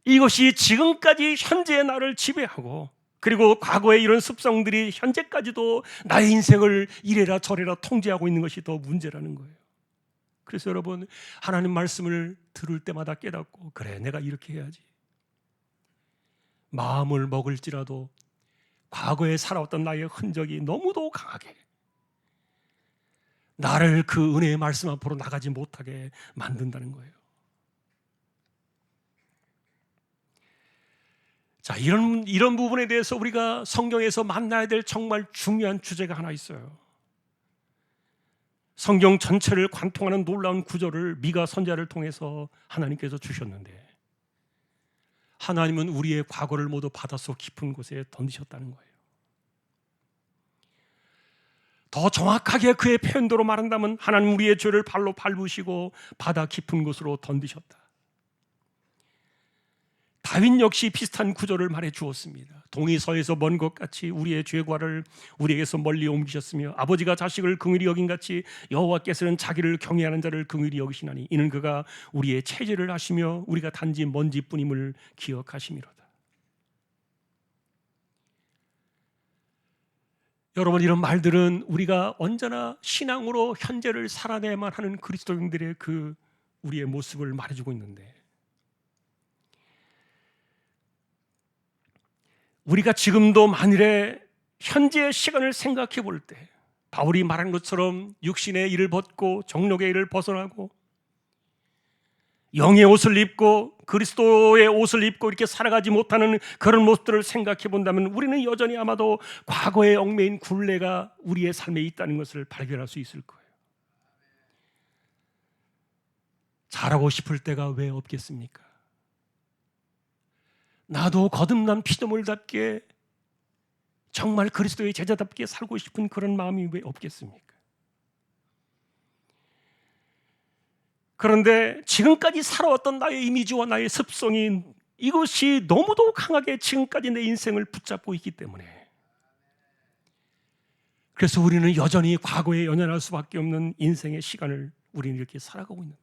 이것이 지금까지 현재의 나를 지배하고, 그리고 과거의 이런 습성들이 현재까지도 나의 인생을 이래라 저래라 통제하고 있는 것이 더 문제라는 거예요. 그래서 여러분, 하나님 말씀을 들을 때마다 깨닫고, 그래, 내가 이렇게 해야지, 마음을 먹을지라도 과거에 살아왔던 나의 흔적이 너무도 강하게 나를 그 은혜의 말씀 앞으로 나가지 못하게 만든다는 거예요. 자, 이런 부분에 대해서 우리가 성경에서 만나야 될 정말 중요한 주제가 하나 있어요. 성경 전체를 관통하는 놀라운 구절을 미가 선지자를 통해서 하나님께서 주셨는데, 하나님은 우리의 과거를 모두 바닷속 깊은 곳에 던지셨다는 거예요. 더 정확하게 그의 표현대로 말한다면 하나님 우리의 죄를 발로 밟으시고 바다 깊은 곳으로 던지셨다. 다윗 역시 비슷한 구절을 말해 주었습니다. 동이 서에서 먼 것 같이 우리의 죄과를 우리에게서 멀리 옮기셨으며 아버지가 자식을 긍휼히 여긴 같이 여호와께서는 자기를 경외하는 자를 긍휼히 여기시나니 이는 그가 우리의 체질을 하시며 우리가 단지 먼지뿐임을 기억하심이로다. 여러분, 이런 말들은 우리가 언제나 신앙으로 현재를 살아내야만 하는 그리스도인들의 그 우리의 모습을 말해주고 있는데, 우리가 지금도 만일에 현재의 시간을 생각해 볼 때 바울이 말한 것처럼 육신의 일을 벗고 정욕의 일을 벗어나고 영의 옷을 입고 그리스도의 옷을 입고 이렇게 살아가지 못하는 그런 모습들을 생각해 본다면 우리는 여전히 아마도 과거에 얽매인 굴레가 우리의 삶에 있다는 것을 발견할 수 있을 거예요. 잘하고 싶을 때가 왜 없겠습니까? 나도 거듭난 피조물답게 정말 그리스도의 제자답게 살고 싶은 그런 마음이 왜 없겠습니까? 그런데 지금까지 살아왔던 나의 이미지와 나의 습성이 이것이 너무도 강하게 지금까지 내 인생을 붙잡고 있기 때문에, 그래서 우리는 여전히 과거에 연연할 수밖에 없는 인생의 시간을 우리는 이렇게 살아가고 있는데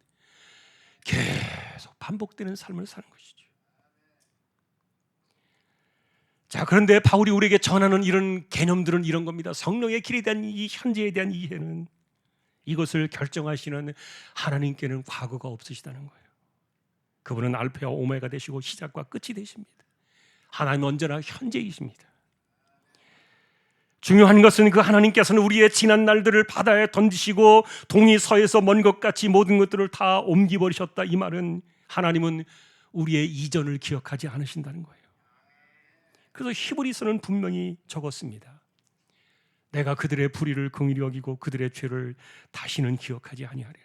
계속 반복되는 삶을 사는 것이죠. 자, 그런데 바울이 우리에게 전하는 이런 개념들은 이런 겁니다. 성령의 길에 대한 이 현재에 대한 이해는 이것을 결정하시는 하나님께는 과거가 없으시다는 거예요. 그분은 알파와 오메가 되시고 시작과 끝이 되십니다. 하나님은 언제나 현재이십니다. 중요한 것은 그 하나님께서는 우리의 지난 날들을 바다에 던지시고 동이 서에서 먼 것 같이 모든 것들을 다 옮기버리셨다. 이 말은 하나님은 우리의 이전을 기억하지 않으신다는 거예요. 그래서 히브리서는 분명히 적었습니다. 내가 그들의 불의를 긍휼히 여기고 그들의 죄를 다시는 기억하지 아니하리라.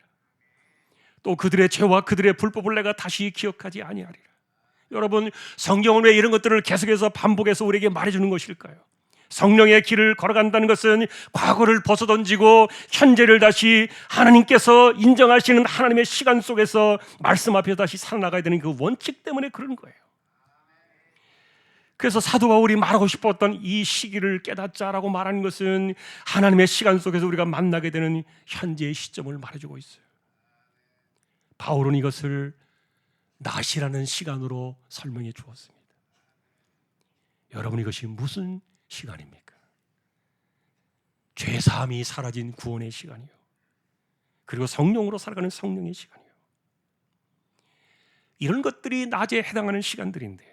또 그들의 죄와 그들의 불법을 내가 다시 기억하지 아니하리라. 여러분, 성경은 왜 이런 것들을 계속해서 반복해서 우리에게 말해주는 것일까요? 성령의 길을 걸어간다는 것은 과거를 벗어던지고 현재를 다시 하나님께서 인정하시는 하나님의 시간 속에서 말씀 앞에 다시 살아나가야 되는 그 원칙 때문에 그런 거예요. 그래서 사도 바울이 말하고 싶었던 이 시기를 깨닫자라고 말하는 것은 하나님의 시간 속에서 우리가 만나게 되는 현재의 시점을 말해주고 있어요. 바울은 이것을 낮이라는 시간으로 설명해 주었습니다. 여러분, 이것이 무슨 시간입니까? 죄사함이 사라진 구원의 시간이요, 그리고 성령으로 살아가는 성령의 시간이요, 이런 것들이 낮에 해당하는 시간들인데,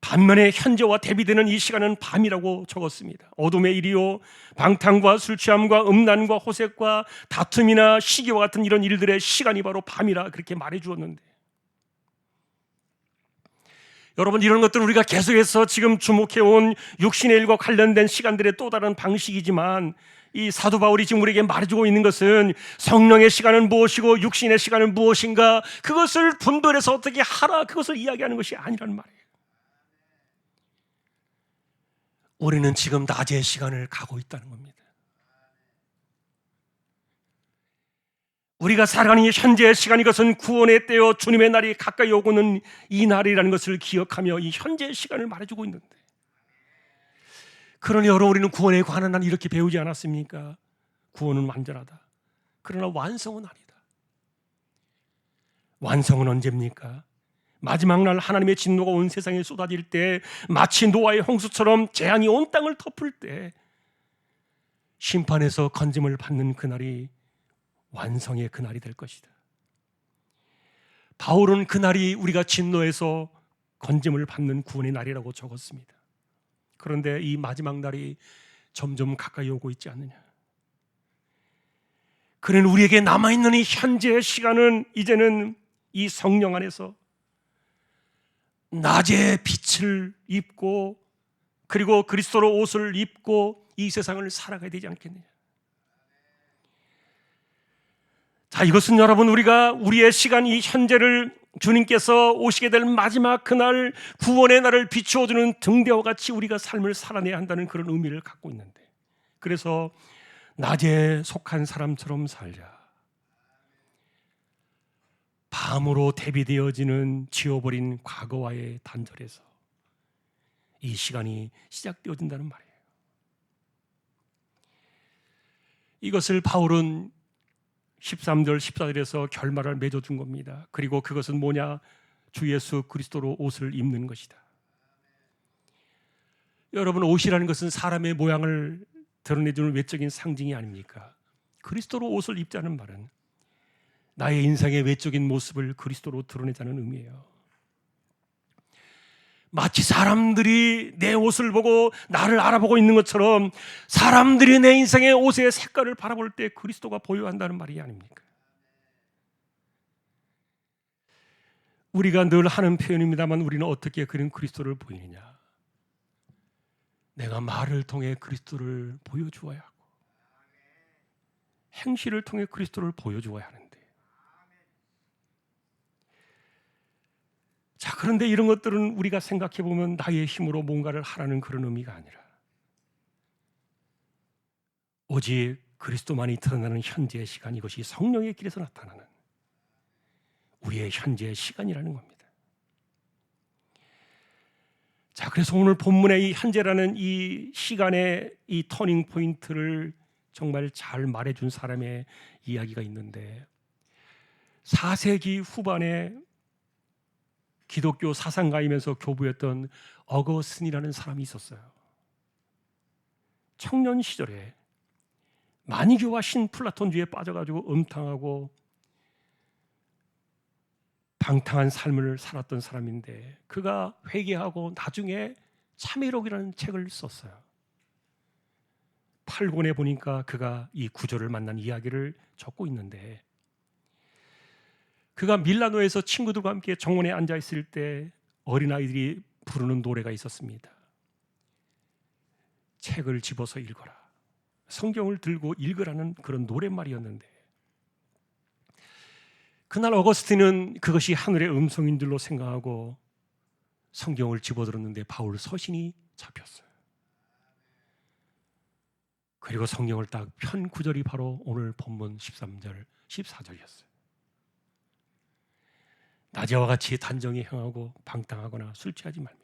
반면에 현재와 대비되는 이 시간은 밤이라고 적었습니다. 어둠의 일이요, 방탕과 술취함과 음란과 호색과 다툼이나 시기와 같은 이런 일들의 시간이 바로 밤이라 그렇게 말해 주었는데, 여러분, 이런 것들은 우리가 계속해서 지금 주목해온 육신의 일과 관련된 시간들의 또 다른 방식이지만, 이 사도 바울이 지금 우리에게 말해주고 있는 것은 성령의 시간은 무엇이고 육신의 시간은 무엇인가, 그것을 분별해서 어떻게 하라, 그것을 이야기하는 것이 아니라는 말이에요. 우리는 지금 낮의 시간을 가고 있다는 겁니다. 우리가 살아가는 이 현재의 시간, 이것은 구원의 때요, 주님의 날이 가까이 오고는 이 날이라는 것을 기억하며 이 현재의 시간을 말해주고 있는데, 그러니 여러분, 우리는 구원에 관한 한 이렇게 배우지 않았습니까? 구원은 완전하다. 그러나 완성은 아니다. 완성은 언제입니까? 마지막 날 하나님의 진노가 온 세상에 쏟아질 때, 마치 노아의 홍수처럼 재앙이 온 땅을 덮을 때 심판에서 건짐을 받는 그날이 완성의 그날이 될 것이다. 바울은 그날이 우리가 진노에서 건짐을 받는 구원의 날이라고 적었습니다. 그런데 이 마지막 날이 점점 가까이 오고 있지 않느냐. 그는 우리에게 남아있는 이 현재의 시간은 이제는 이 성령 안에서 낮의 빛을 입고 그리고 그리스도로 옷을 입고 이 세상을 살아가야 되지 않겠느냐. 자, 이것은 여러분 우리가 우리의 시간 이 현재를 주님께서 오시게 될 마지막 그날 구원의 날을 비추어주는 등대와 같이 우리가 삶을 살아내야 한다는 그런 의미를 갖고 있는데, 그래서 낮에 속한 사람처럼 살자. 밤으로 대비되어지는 지워버린 과거와의 단절에서 이 시간이 시작되어진다는 말이에요. 이것을 바울은 13절 14절에서 결말을 맺어준 겁니다. 그리고 그것은 뭐냐? 주 예수 그리스도로 옷을 입는 것이다. 여러분, 옷이라는 것은 사람의 모양을 드러내주는 외적인 상징이 아닙니까? 그리스도로 옷을 입자는 말은 나의 인생의 외적인 모습을 그리스도로 드러내자는 의미예요. 마치 사람들이 내 옷을 보고 나를 알아보고 있는 것처럼 사람들이 내 인생의 옷의 색깔을 바라볼 때 그리스도가 보여한다는 말이 아닙니까? 우리가 늘 하는 표현입니다만 우리는 어떻게 그런 그리스도를 보이느냐? 내가 말을 통해 그리스도를 보여주어야 하고 행실을 통해 그리스도를 보여주어야 하는데, 자, 그런데 이런 것들은 우리가 생각해 보면 나의 힘으로 뭔가를 하라는 그런 의미가 아니라 오직 그리스도만이 드러나는 현재의 시간, 이것이 성령의 길에서 나타나는 우리의 현재의 시간이라는 겁니다. 자, 그래서 오늘 본문의 이 현재라는 이 시간의 이 터닝 포인트를 정말 잘 말해준 사람의 이야기가 있는데, 4세기 후반에 기독교 사상가이면서 교부였던 어거스틴이라는 사람이 있었어요. 청년 시절에 마니교와 신플라톤주의에 빠져가지고 음탕하고 방탕한 삶을 살았던 사람인데, 그가 회개하고 나중에 참회록이라는 책을 썼어요. 8권에 보니까 그가 이 구절을 만난 이야기를 적고 있는데, 그가 밀라노에서 친구들과 함께 정원에 앉아 있을 때 어린아이들이 부르는 노래가 있었습니다. 책을 집어서 읽어라, 성경을 들고 읽으라는 그런 노랫말이었는데, 그날 어거스틴은 그것이 하늘의 음성인 줄로 생각하고 성경을 집어들었는데 바울 서신이 잡혔어요. 그리고 성경을 딱 편 구절이 바로 오늘 본문 13절 14절이었어요. 낮에와 같이 단정히 행하고 방탕하거나 술 취하지 말며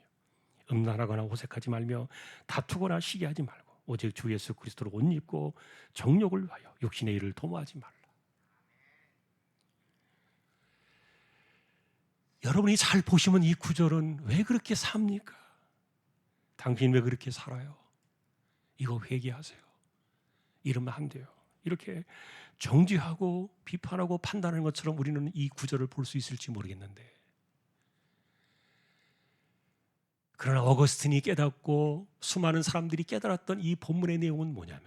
음란하거나 호색하지 말며 다투거나 시기하지 말고 오직 주 예수 그리스도로 옷 입고 정욕을 위하여 육신의 일을 도모하지 말라. 여러분이 잘 보시면 이 구절은 왜 그렇게 삽니까? 당신 왜 그렇게 살아요? 이거 회개하세요. 이러면 안 돼요. 이렇게 정죄하고 비판하고 판단하는 것처럼 우리는 이 구절을 볼 수 있을지 모르겠는데, 그러나 어거스틴이 깨닫고 수많은 사람들이 깨달았던 이 본문의 내용은 뭐냐면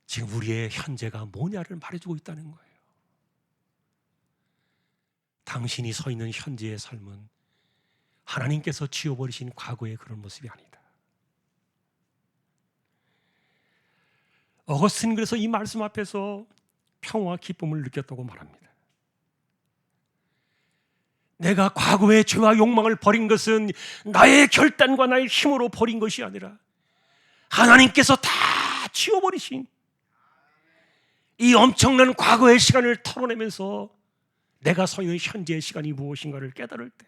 지금 우리의 현재가 뭐냐를 말해주고 있다는 거예요. 당신이 서 있는 현재의 삶은 하나님께서 지워버리신 과거의 그런 모습이 아니다. 어거스틴 그래서 이 말씀 앞에서 평화와 기쁨을 느꼈다고 말합니다. 내가 과거의 죄와 욕망을 버린 것은 나의 결단과 나의 힘으로 버린 것이 아니라 하나님께서 다 지워버리신 이 엄청난 과거의 시간을 털어내면서 내가 서 있는 현재의 시간이 무엇인가를 깨달을 때,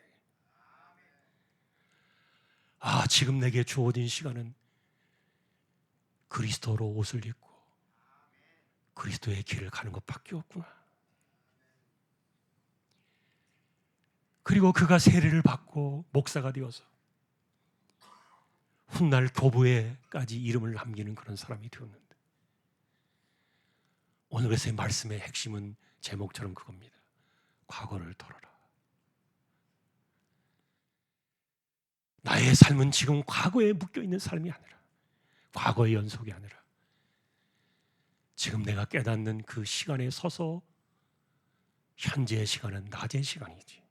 아, 지금 내게 주어진 시간은 그리스도로 옷을 입고 그리스도의 길을 가는 것밖에 없구나. 그리고 그가 세례를 받고 목사가 되어서 훗날 교부에까지 이름을 남기는 그런 사람이 되었는데, 오늘의 말씀의 핵심은 제목처럼 그겁니다. 과거를 털어라. 나의 삶은 지금 과거에 묶여있는 삶이 아니라, 과거의 연속이 아니라 지금 내가 깨닫는 그 시간에 서서 현재의 시간은 낮의 시간이지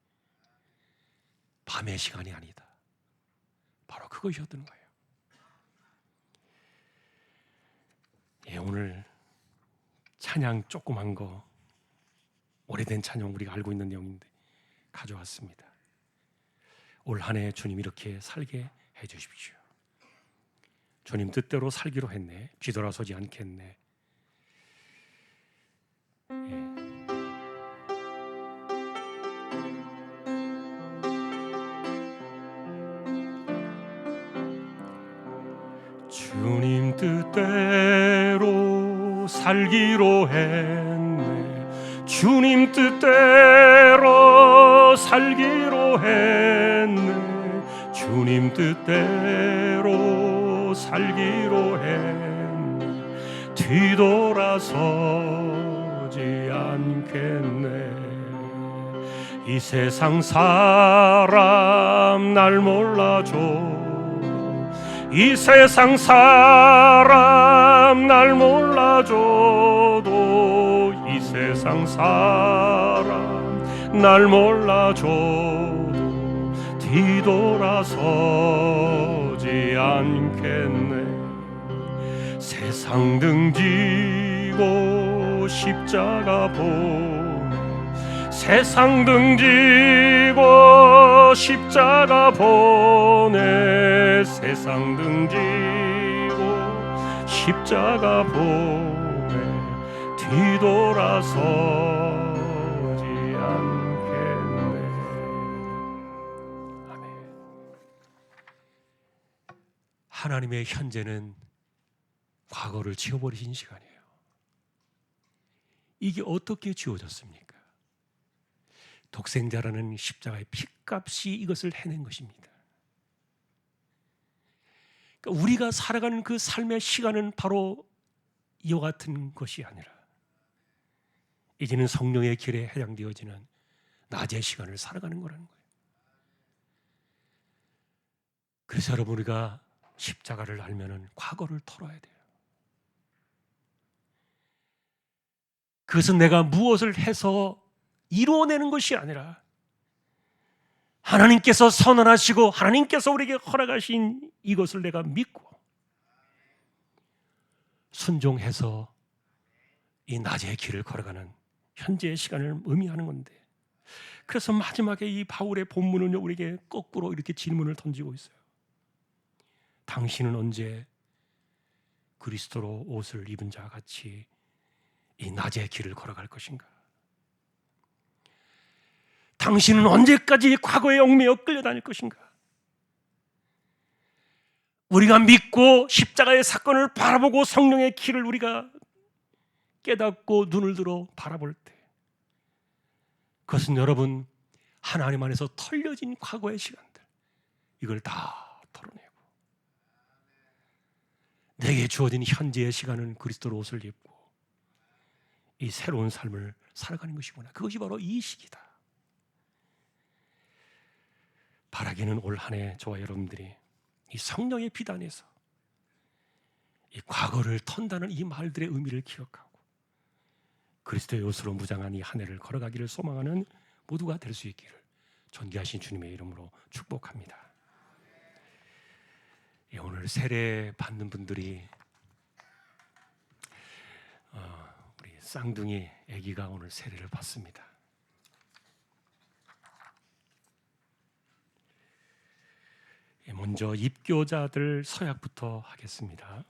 밤의 시간이 아니다. 바로 그것이었던 거예요. 예, 오늘 찬양 조그만 거, 오래된 찬양 우리가 알고 있는 내용인데 가져왔습니다. 올 한 해 주님 이렇게 살게 해주십시오. 주님 뜻대로 살기로 했네. 뒤돌아서지 않겠네. 예. 주님 뜻대로 살기로 했네. 주님 뜻대로 살기로 했네. 주님 뜻대로 살기로 했네. 뒤돌아서지 않겠네. 이 세상 사람 날 몰라줘. 이 세상 사람 날 몰라줘도, 이 세상 사람 날 몰라줘도 뒤돌아서지 않겠네. 세상 등지고 십자가 보네. 세상 등지고 십자가 보네. 세상 등지고 십자가 보네. 뒤돌아서지 않겠네. 아멘. 하나님의 현재는 과거를 지워버리신 시간이에요. 이게 어떻게 지워졌습니까? 독생자라는 십자가의 피값이 이것을 해낸 것입니다. 그러니까 우리가 살아가는 그 삶의 시간은 바로 이와 같은 것이 아니라 이제는 성령의 길에 해당되어지는 낮의 시간을 살아가는 거라는 거예요. 그래서 여러분, 우리가 십자가를 알면은 과거를 털어야 돼요. 그것은 내가 무엇을 해서 이루어내는 것이 아니라 하나님께서 선언하시고 하나님께서 우리에게 허락하신 이것을 내가 믿고 순종해서 이 낮의 길을 걸어가는 현재의 시간을 의미하는 건데, 그래서 마지막에 이 바울의 본문은 우리에게 거꾸로 이렇게 질문을 던지고 있어요. 당신은 언제 그리스도로 옷을 입은 자와 같이 이 낮의 길을 걸어갈 것인가? 당신은 언제까지 과거에 얽매여 끌려다닐 것인가? 우리가 믿고 십자가의 사건을 바라보고 성령의 길을 우리가 깨닫고 눈을 들어 바라볼 때, 그것은 여러분 하나님 안에서 털려진 과거의 시간들, 이걸 다 털어내고 내게 주어진 현재의 시간은 그리스도로 옷을 입고 이 새로운 삶을 살아가는 것이구나. 그것이 바로 이 시기다. 바라기는 올 한 해 저와 여러분들이 이 성령의 비단에서 이 과거를 턴다는 이 말들의 의미를 기억하고 그리스도의 옷으로 무장한 이 한 해를 걸어가기를 소망하는 모두가 될 수 있기를 존귀하신 주님의 이름으로 축복합니다. 오늘 세례 받는 분들이 우리 쌍둥이 아기가 오늘 세례를 받습니다. 먼저 입교자들 서약부터 하겠습니다.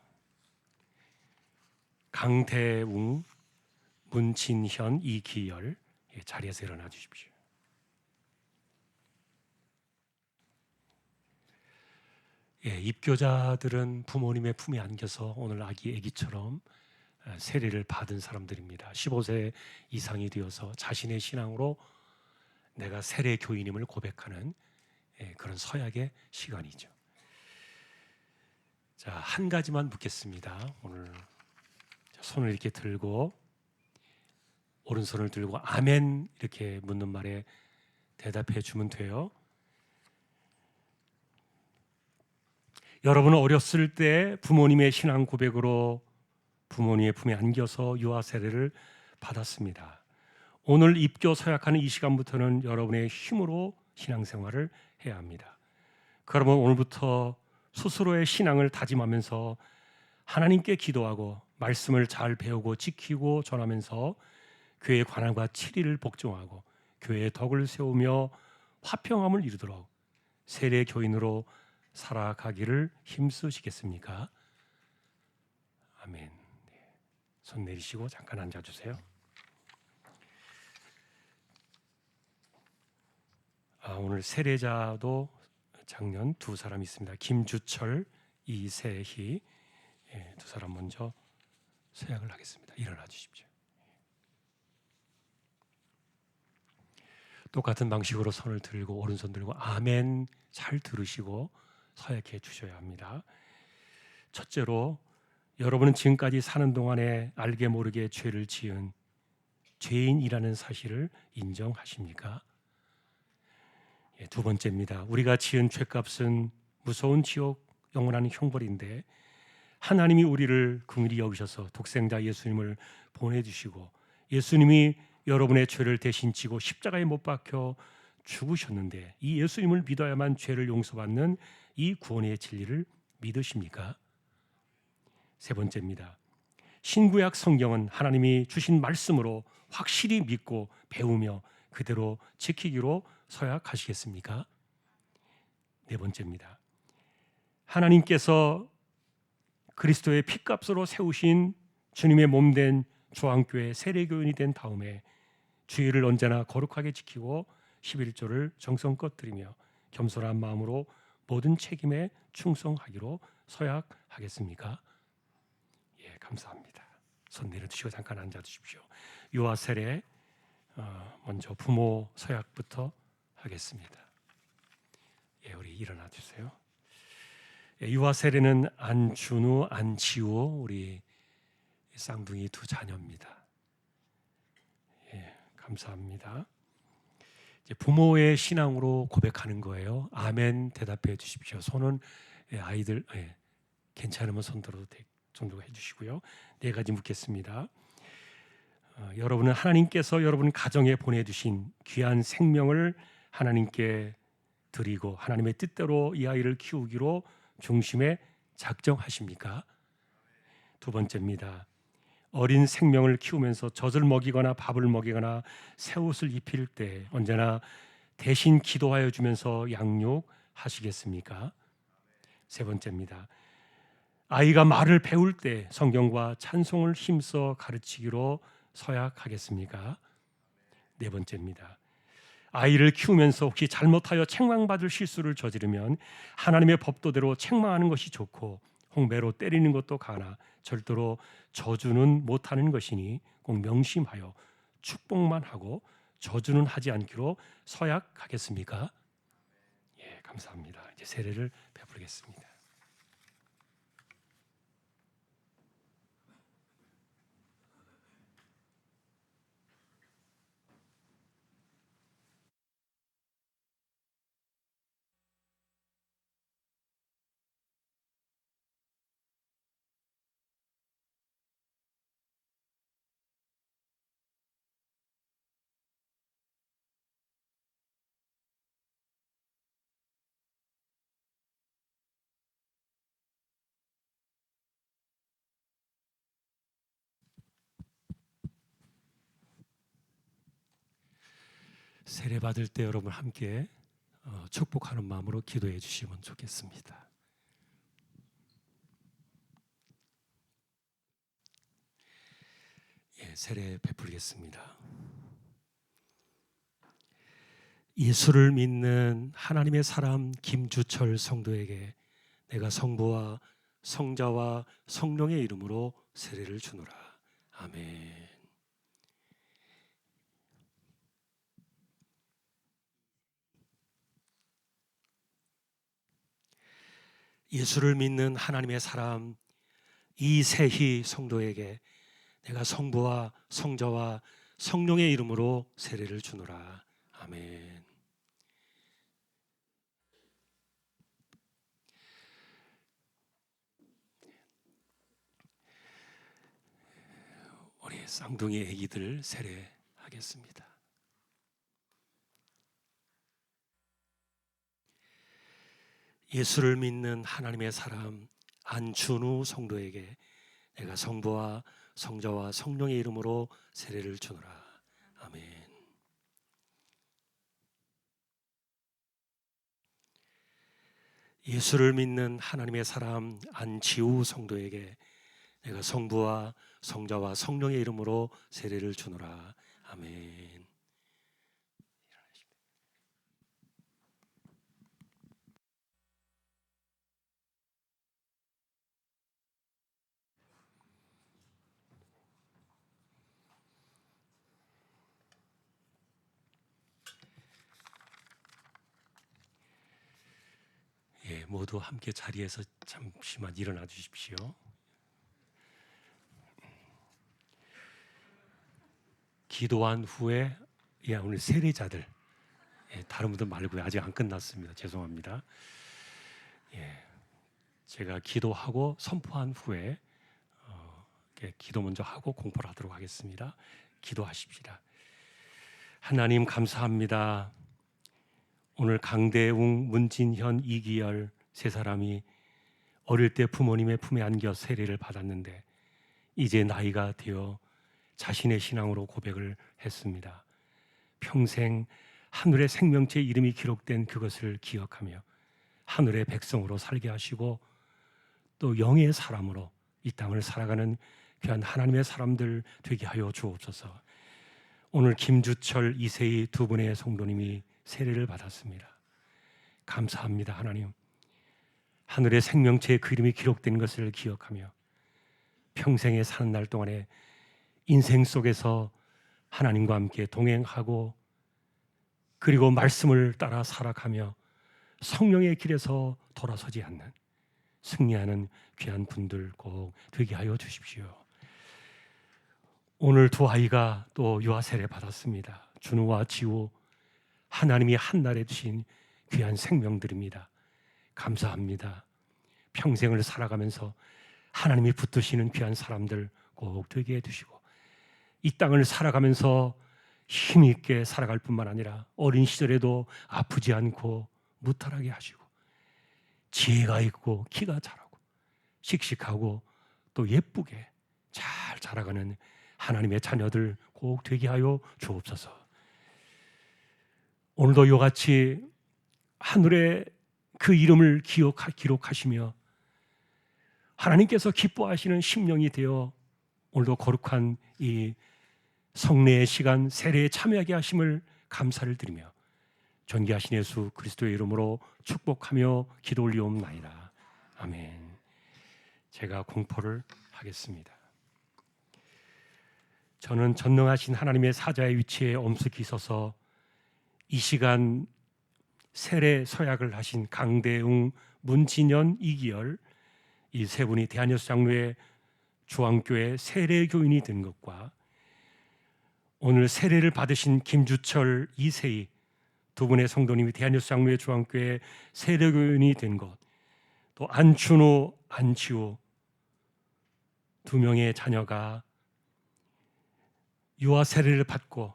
강대웅, 문진현, 이기열, 자리에서 일어나 주십시오. 입교자들은 부모님의 품에 안겨서 오늘 아기처럼 세례를 받은 사람들입니다. 15세 이상이 되어서 자신의 신앙으로 내가 세례 교인임을 고백하는 그런 서약의 시간이죠. 자, 한 가지만 묻겠습니다. 오늘 손을 이렇게 들고 오른손을 들고 아멘 이렇게 묻는 말에 대답해 주면 돼요. 여러분은 어렸을 때 부모님의 신앙 고백으로 부모님의 품에 안겨서 유아 세례를 받았습니다. 오늘 입교 서약하는 이 시간부터는 여러분의 힘으로 신앙생활을 해야 합니다. 그러면 오늘부터 스스로의 신앙을 다짐하면서 하나님께 기도하고 말씀을 잘 배우고 지키고 전하면서 교회 관할과 치리를 복종하고 교회의 덕을 세우며 화평함을 이루도록 세례 교인으로 살아가기를 힘쓰시겠습니까? 아멘. 손 내리시고 잠깐 앉아주세요. 오늘 세례자도 작년 두 사람 있습니다. 김주철, 이세희, 두 사람 먼저 서약을 하겠습니다. 일어나 주십시오. 똑같은 방식으로 손을 들고 오른손 들고 아멘 잘 들으시고 서약해 주셔야 합니다. 첫째로 여러분은 지금까지 사는 동안에 알게 모르게 죄를 지은 죄인이라는 사실을 인정하십니까? 두 번째입니다. 우리가 지은 죄값은 무서운 지옥 영원한 형벌인데 하나님이 우리를 긍휼히 여기셔서 독생자 예수님을 보내주시고 예수님이 여러분의 죄를 대신 지고 십자가에 못 박혀 죽으셨는데 이 예수님을 믿어야만 죄를 용서받는 이 구원의 진리를 믿으십니까? 세 번째입니다. 신구약 성경은 하나님이 주신 말씀으로 확실히 믿고 배우며 그대로 지키기로 서약하시겠습니까? 네 번째입니다. 하나님께서 그리스도의 피값으로 세우신 주님의 몸된 조항교회 세례교인이 된 다음에 주일을 언제나 거룩하게 지키고 11조를 정성껏 드리며 겸손한 마음으로 모든 책임에 충성하기로 서약하겠습니까? 예, 감사합니다. 손 내려주시고 잠깐 앉아주십시오. 유아 세례 먼저 부모 서약부터 하겠습니다. 예, 우리 일어나 주세요. 예, 유아 세례는 안준우, 안지우 우리 쌍둥이 두 자녀입니다. 예, 감사합니다. 이제 부모의 신앙으로 고백하는 거예요. 아멘 대답해 주십시오. 손은 아이들 괜찮으면 손 들어도 정도 해주시고요. 네 가지 묻겠습니다. 여러분은 하나님께서 여러분 가정에 보내주신 귀한 생명을 하나님께 드리고 하나님의 뜻대로 이 아이를 키우기로 중심에 작정하십니까? 두 번째입니다. 어린 생명을 키우면서 젖을 먹이거나 밥을 먹이거나 새 옷을 입힐 때 언제나 대신 기도하여 주면서 양육하시겠습니까? 세 번째입니다. 아이가 말을 배울 때 성경과 찬송을 힘써 가르치기로 서약하겠습니까? 네 번째입니다. 아이를 키우면서 혹시 잘못하여 책망받을 실수를 저지르면 하나님의 법도대로 책망하는 것이 좋고 홍매로 때리는 것도 가나 절대로 저주는 못하는 것이니 꼭 명심하여 축복만 하고 저주는 하지 않기로 서약하겠습니까? 예, 감사합니다. 이제 세례를 베풀겠습니다. 세례 받을 때 여러분 함께 축복하는 마음으로 기도해 주시면 좋겠습니다. 예, 세례 베풀겠습니다. 예수를 믿는 하나님의 사람 김주철 성도에게 내가 성부와 성자와 성령의 이름으로 세례를 주노라. 아멘. 예수를 믿는 하나님의 사람 이세희 성도에게 내가 성부와 성자와 성령의 이름으로 세례를 주노라. 아멘. 우리 쌍둥이 아기들 세례하겠습니다. 예수를 믿는 하나님의 사람 안준우 성도에게 내가 성부와 성자와 성령의 이름으로 세례를 주노라. 아멘. 예수를 믿는 하나님의 사람 안지우 성도에게 내가 성부와 성자와 성령의 이름으로 세례를 주노라. 아멘. 예, 모두 함께 자리에서 잠시만 일어나 주십시오. 기도한 후에 오늘 세례자들, 다른 분들 말고요. 아직 안 끝났습니다. 죄송합니다. 제가 기도하고 선포한 후에 기도 먼저 하고 공포를 하도록 하겠습니다. 기도하십시다. 하나님 감사합니다. 오늘 강대웅, 문진현, 이기열 세 사람이 어릴 때 부모님의 품에 안겨 세례를 받았는데 이제 나이가 되어 자신의 신앙으로 고백을 했습니다. 평생 하늘의 생명체 이름이 기록된 그것을 기억하며 하늘의 백성으로 살게 하시고 또 영의 사람으로 이 땅을 살아가는 귀한 하나님의 사람들 되게 하여 주옵소서. 오늘 김주철, 이세희 두 분의 성도님이 세례를 받았습니다. 감사합니다. 하나님, 하늘의 생명체의 그 이름이 기록된 것을 기억하며 평생에 사는 날 동안에 인생 속에서 하나님과 함께 동행하고 그리고 말씀을 따라 살아가며 성령의 길에서 돌아서지 않는 승리하는 귀한 분들 꼭 되게 하여 주십시오. 오늘 두 아이가 또 유아 세례 받았습니다. 준우와 지우, 하나님이 한날에 주신 귀한 생명들입니다. 감사합니다. 평생을 살아가면서 하나님이 붙드시는 귀한 사람들 꼭 되게 해주시고 이 땅을 살아가면서 힘있게 살아갈 뿐만 아니라 어린 시절에도 아프지 않고 무탈하게 하시고 지혜가 있고 키가 자라고 씩씩하고 또 예쁘게 잘 자라가는 하나님의 자녀들 꼭 되게 하여 주옵소서. 오늘도 이같이 하늘의 그 이름을 기록하시며 하나님께서 기뻐하시는 심령이 되어 오늘도 거룩한 이 성례의 시간 세례에 참여하게 하심을 감사를 드리며 존귀하신 예수 그리스도의 이름으로 축복하며 기도 올리옵나이다. 아멘. 제가 공포를 하겠습니다. 저는 전능하신 하나님의 사자의 위치에 엄숙히 서서 이 시간 세례 서약을 하신 강대웅, 문진현, 이기열 이 세 분이 대한예수 장로회 중앙교회 세례 교인이 된 것과 오늘 세례를 받으신 김주철, 이세희 두 분의 성도님이 대한예수 장로회 중앙교회 세례 교인이 된 것, 또 안춘호, 안지호 두 명의 자녀가 유아 세례를 받고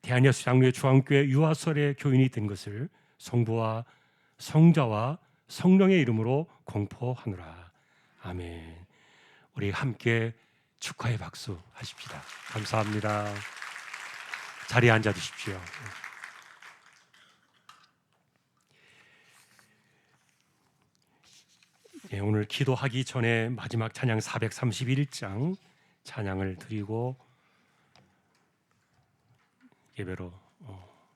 대한예수 장로회 중앙교회 유아설의 교인이 된 것을 성부와 성자와 성령의 이름으로 공포하노라. 아멘. 우리 함께 축하의 박수 하십시다. 감사합니다. 자리에 앉아 주십시오. 오늘 기도하기 전에 마지막 찬양 431장 찬양을 드리고 예배로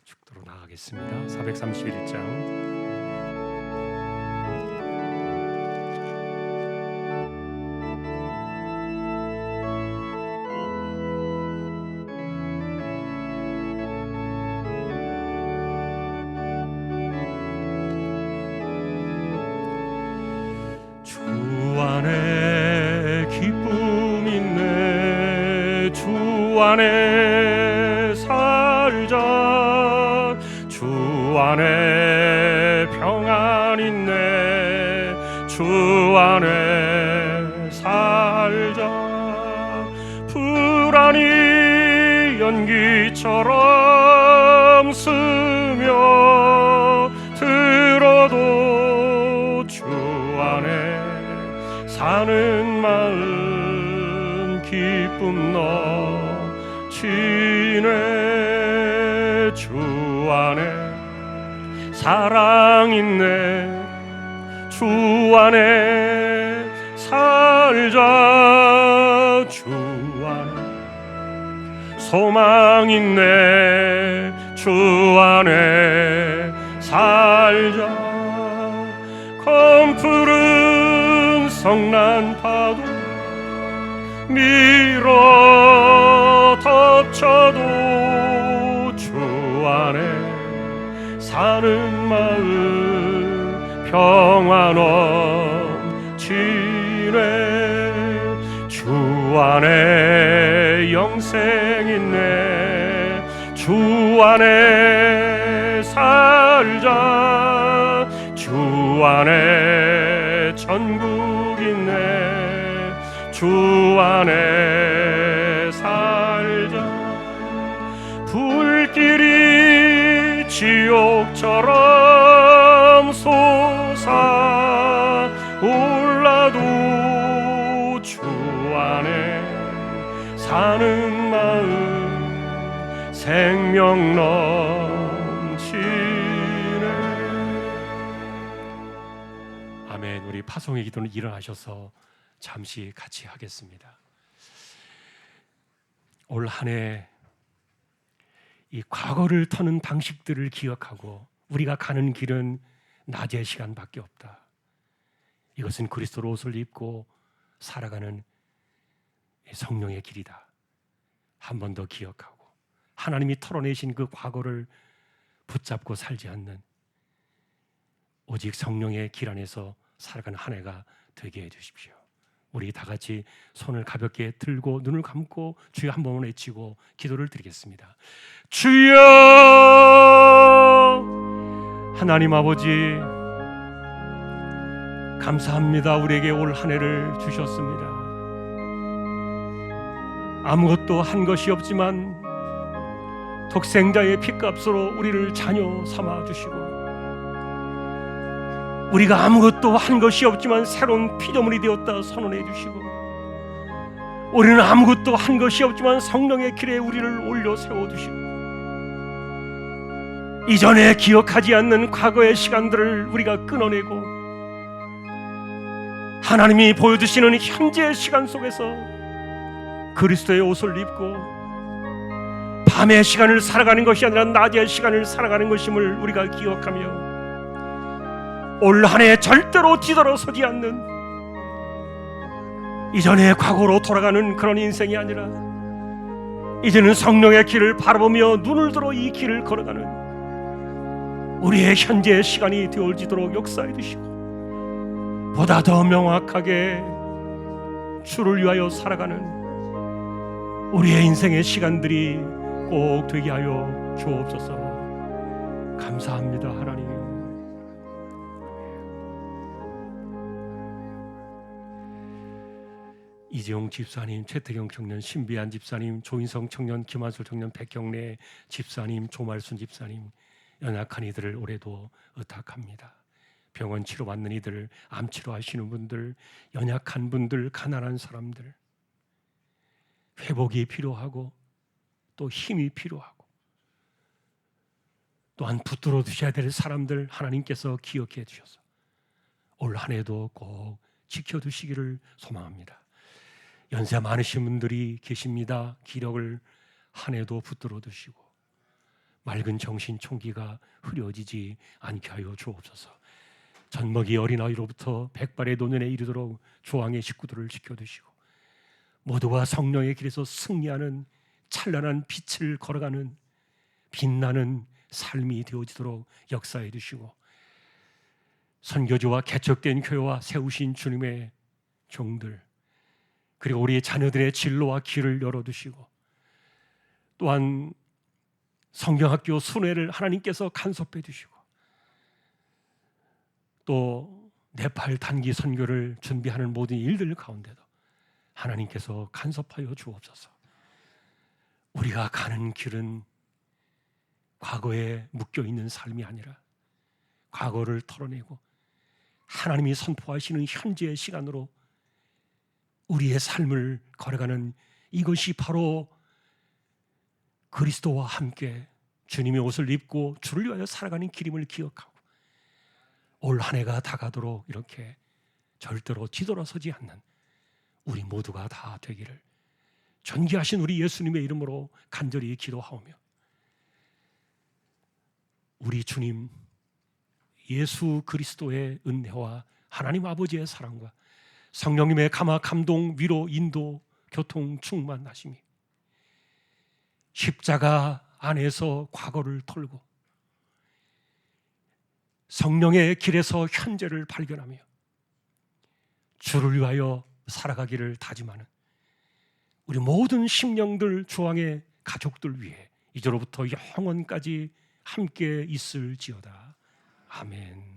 축도로 나가겠습니다. 431장 주 안에 기쁨 있네 주 안에 살자 주 안에 평안 있네 주 안에 살자 불안이 지옥처럼 스며 들어도 주 안에 사는 마음 기쁨 넘치네. 주 안에 사랑 있네. 주 안에 살자. 주 안에 소망 있네. 주 안에 살자. 검푸른 성난 파도 밀어 덮쳐도 주 안에 사는 마음 평화 넘치네. 주 안에 영생 있네. 주 안에 살자. 주 안에 천국 있네. 주 안에 살자. 불길이 지옥처럼 솟아올라도 주 안에 사는 마음 생명 넘치네. 아멘. 우리 파송의 기도는 일어나셔서 잠시 같이 하겠습니다. 올 한 해 이 과거를 터는 방식들을 기억하고 우리가 가는 길은 낮의 시간밖에 없다. 이것은 그리스도로 옷을 입고 살아가는 성령의 길이다. 한 번 더 기억하고 하나님이 털어내신 그 과거를 붙잡고 살지 않는 오직 성령의 길 안에서 살아가는 한 해가 되게 해주십시오. 우리 다 같이 손을 가볍게 들고 눈을 감고 주여 한 번만 외치고 기도를 드리겠습니다. 주여, 하나님 아버지 감사합니다. 우리에게 올 한 해를 주셨습니다. 아무것도 한 것이 없지만 독생자의 핏값으로 우리를 자녀 삼아 주시고, 우리가 아무것도 한 것이 없지만 새로운 피조물이 되었다 선언해 주시고, 우리는 아무것도 한 것이 없지만 성령의 길에 우리를 올려 세워두시고, 이전에 기억하지 않는 과거의 시간들을 우리가 끊어내고 하나님이 보여주시는 현재의 시간 속에서 그리스도의 옷을 입고 밤의 시간을 살아가는 것이 아니라 낮의 시간을 살아가는 것임을 우리가 기억하며 올 한 해 절대로 뒤돌아서지 않는 이전의 과거로 돌아가는 그런 인생이 아니라 이제는 성령의 길을 바라보며 눈을 들어 이 길을 걸어가는 우리의 현재의 시간이 되어지도록 역사해 주시고, 보다 더 명확하게 주를 위하여 살아가는 우리의 인생의 시간들이 꼭 되게 하여 주옵소서. 감사합니다. 하나님. 이재용 집사님, 최태경 청년, 신비한 집사님, 조인성 청년, 김한솔 청년, 백경래 집사님, 조말순 집사님, 연약한 이들을 올해도 의탁합니다. 병원 치료받는 이들, 암 치료하시는 분들, 연약한 분들, 가난한 사람들, 회복이 필요하고 또 힘이 필요하고 또한 붙들어 두셔야 될 사람들 하나님께서 기억해 주셔서 올 한 해도 꼭 지켜두시기를 소망합니다. 연세 많으신 분들이 계십니다. 기력을 한 해도 붙들어 두시고 맑은 정신 총기가 흐려지지 않게 하여 주옵소서. 젖먹이 어린아이로부터 백발의 노년에 이르도록 조항의 식구들을 지켜두시고 모두가 성령의 길에서 승리하는 찬란한 빛을 걸어가는 빛나는 삶이 되어지도록 역사해 주시고, 선교지와 개척된 교회와 세우신 주님의 종들, 그리고 우리 자녀들의 진로와 길을 열어두시고, 또한 성경학교 순회를 하나님께서 간섭해 주시고, 또 네팔 단기 선교를 준비하는 모든 일들 가운데도 하나님께서 간섭하여 주옵소서. 우리가 가는 길은 과거에 묶여 있는 삶이 아니라 과거를 털어내고 하나님이 선포하시는 현재의 시간으로 우리의 삶을 걸어가는, 이것이 바로 그리스도와 함께 주님의 옷을 입고 주를 위하여 살아가는 길임을 기억하고 올 한 해가 다가도록 이렇게 절대로 뒤돌아서지 않는 우리 모두가 다 되기를 존귀하신 우리 예수님의 이름으로 간절히 기도하오며, 우리 주님 예수 그리스도의 은혜와 하나님 아버지의 사랑과 성령님의 감화, 감동, 위로, 인도, 교통, 충만하심이 십자가 안에서 과거를 털고 성령의 길에서 현재를 발견하며 주를 위하여 살아가기를 다짐하는 우리 모든 심령들, 주왕의 가족들 위해 이제로부터 영원까지 함께 있을지어다. 아멘.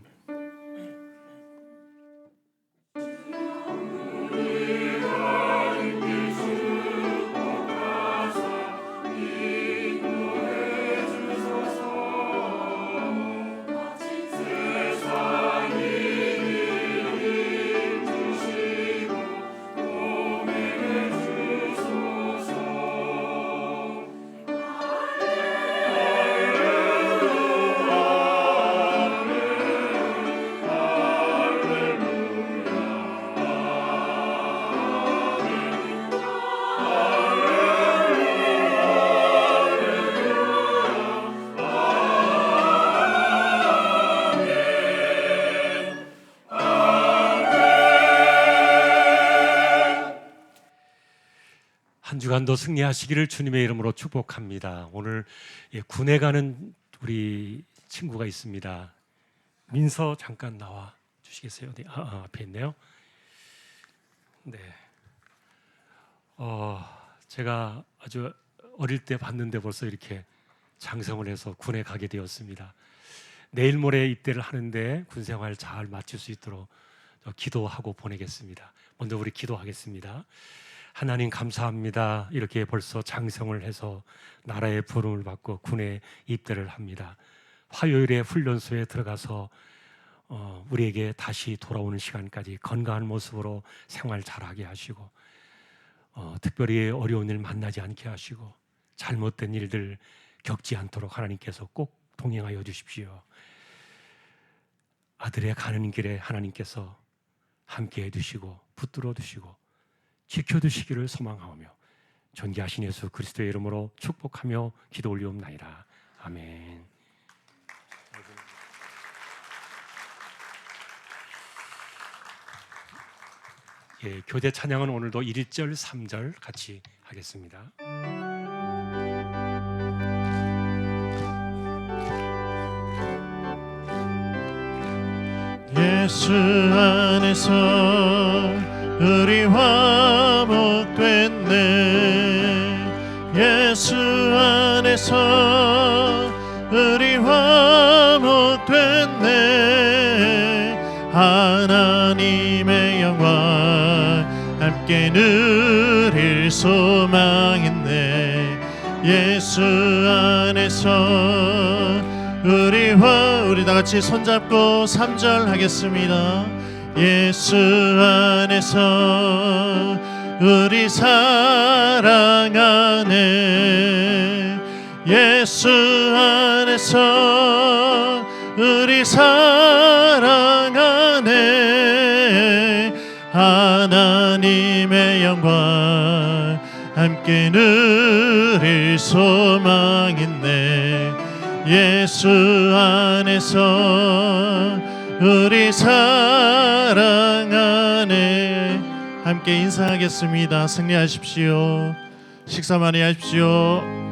한 주간도 승리하시기를 주님의 이름으로 축복합니다. 오늘 군에 가는 우리 친구가 있습니다. 민서 잠깐 나와 주시겠어요? 네, 앞에 있네요. 네. 제가 아주 어릴 때 봤는데 벌써 이렇게 장성을 해서 군에 가게 되었습니다. 내일 모레 입대를 하는데 군 생활 잘 마칠 수 있도록 기도하고 보내겠습니다. 먼저 우리 기도하겠습니다. 하나님 감사합니다. 이렇게 벌써 장성을 해서 나라의 부름을 받고 군에 입대를 합니다. 화요일에 훈련소에 들어가서 우리에게 다시 돌아오는 시간까지 건강한 모습으로 생활 잘하게 하시고 특별히 어려운 일 만나지 않게 하시고 잘못된 일들 겪지 않도록 하나님께서 꼭 동행하여 주십시오. 아들의 가는 길에 하나님께서 함께해 주시고 붙들어 주시고 지켜주시기를 소망하오며 존귀하신 예수 그리스도의 이름으로 축복하며 기도 올리옵나이다. 아멘. 예, 교대 찬양은 오늘도 1절, 3절 같이 하겠습니다. 예수 안에서 우리 화목됐네. 예수 안에서 우리 화목됐네. 하나님의 영광 함께 누릴 소망 있네. 예수 안에서 우리 다같이 손잡고 3절 하겠습니다. 예수 안에서 우리 사랑하네. 예수 안에서 우리 사랑하네. 하나님의 영광 함께 누릴 소망 있네. 예수 안에서 우리 사랑하네. 함께 인사하겠습니다. 승리하십시오. 식사 많이 하십시오.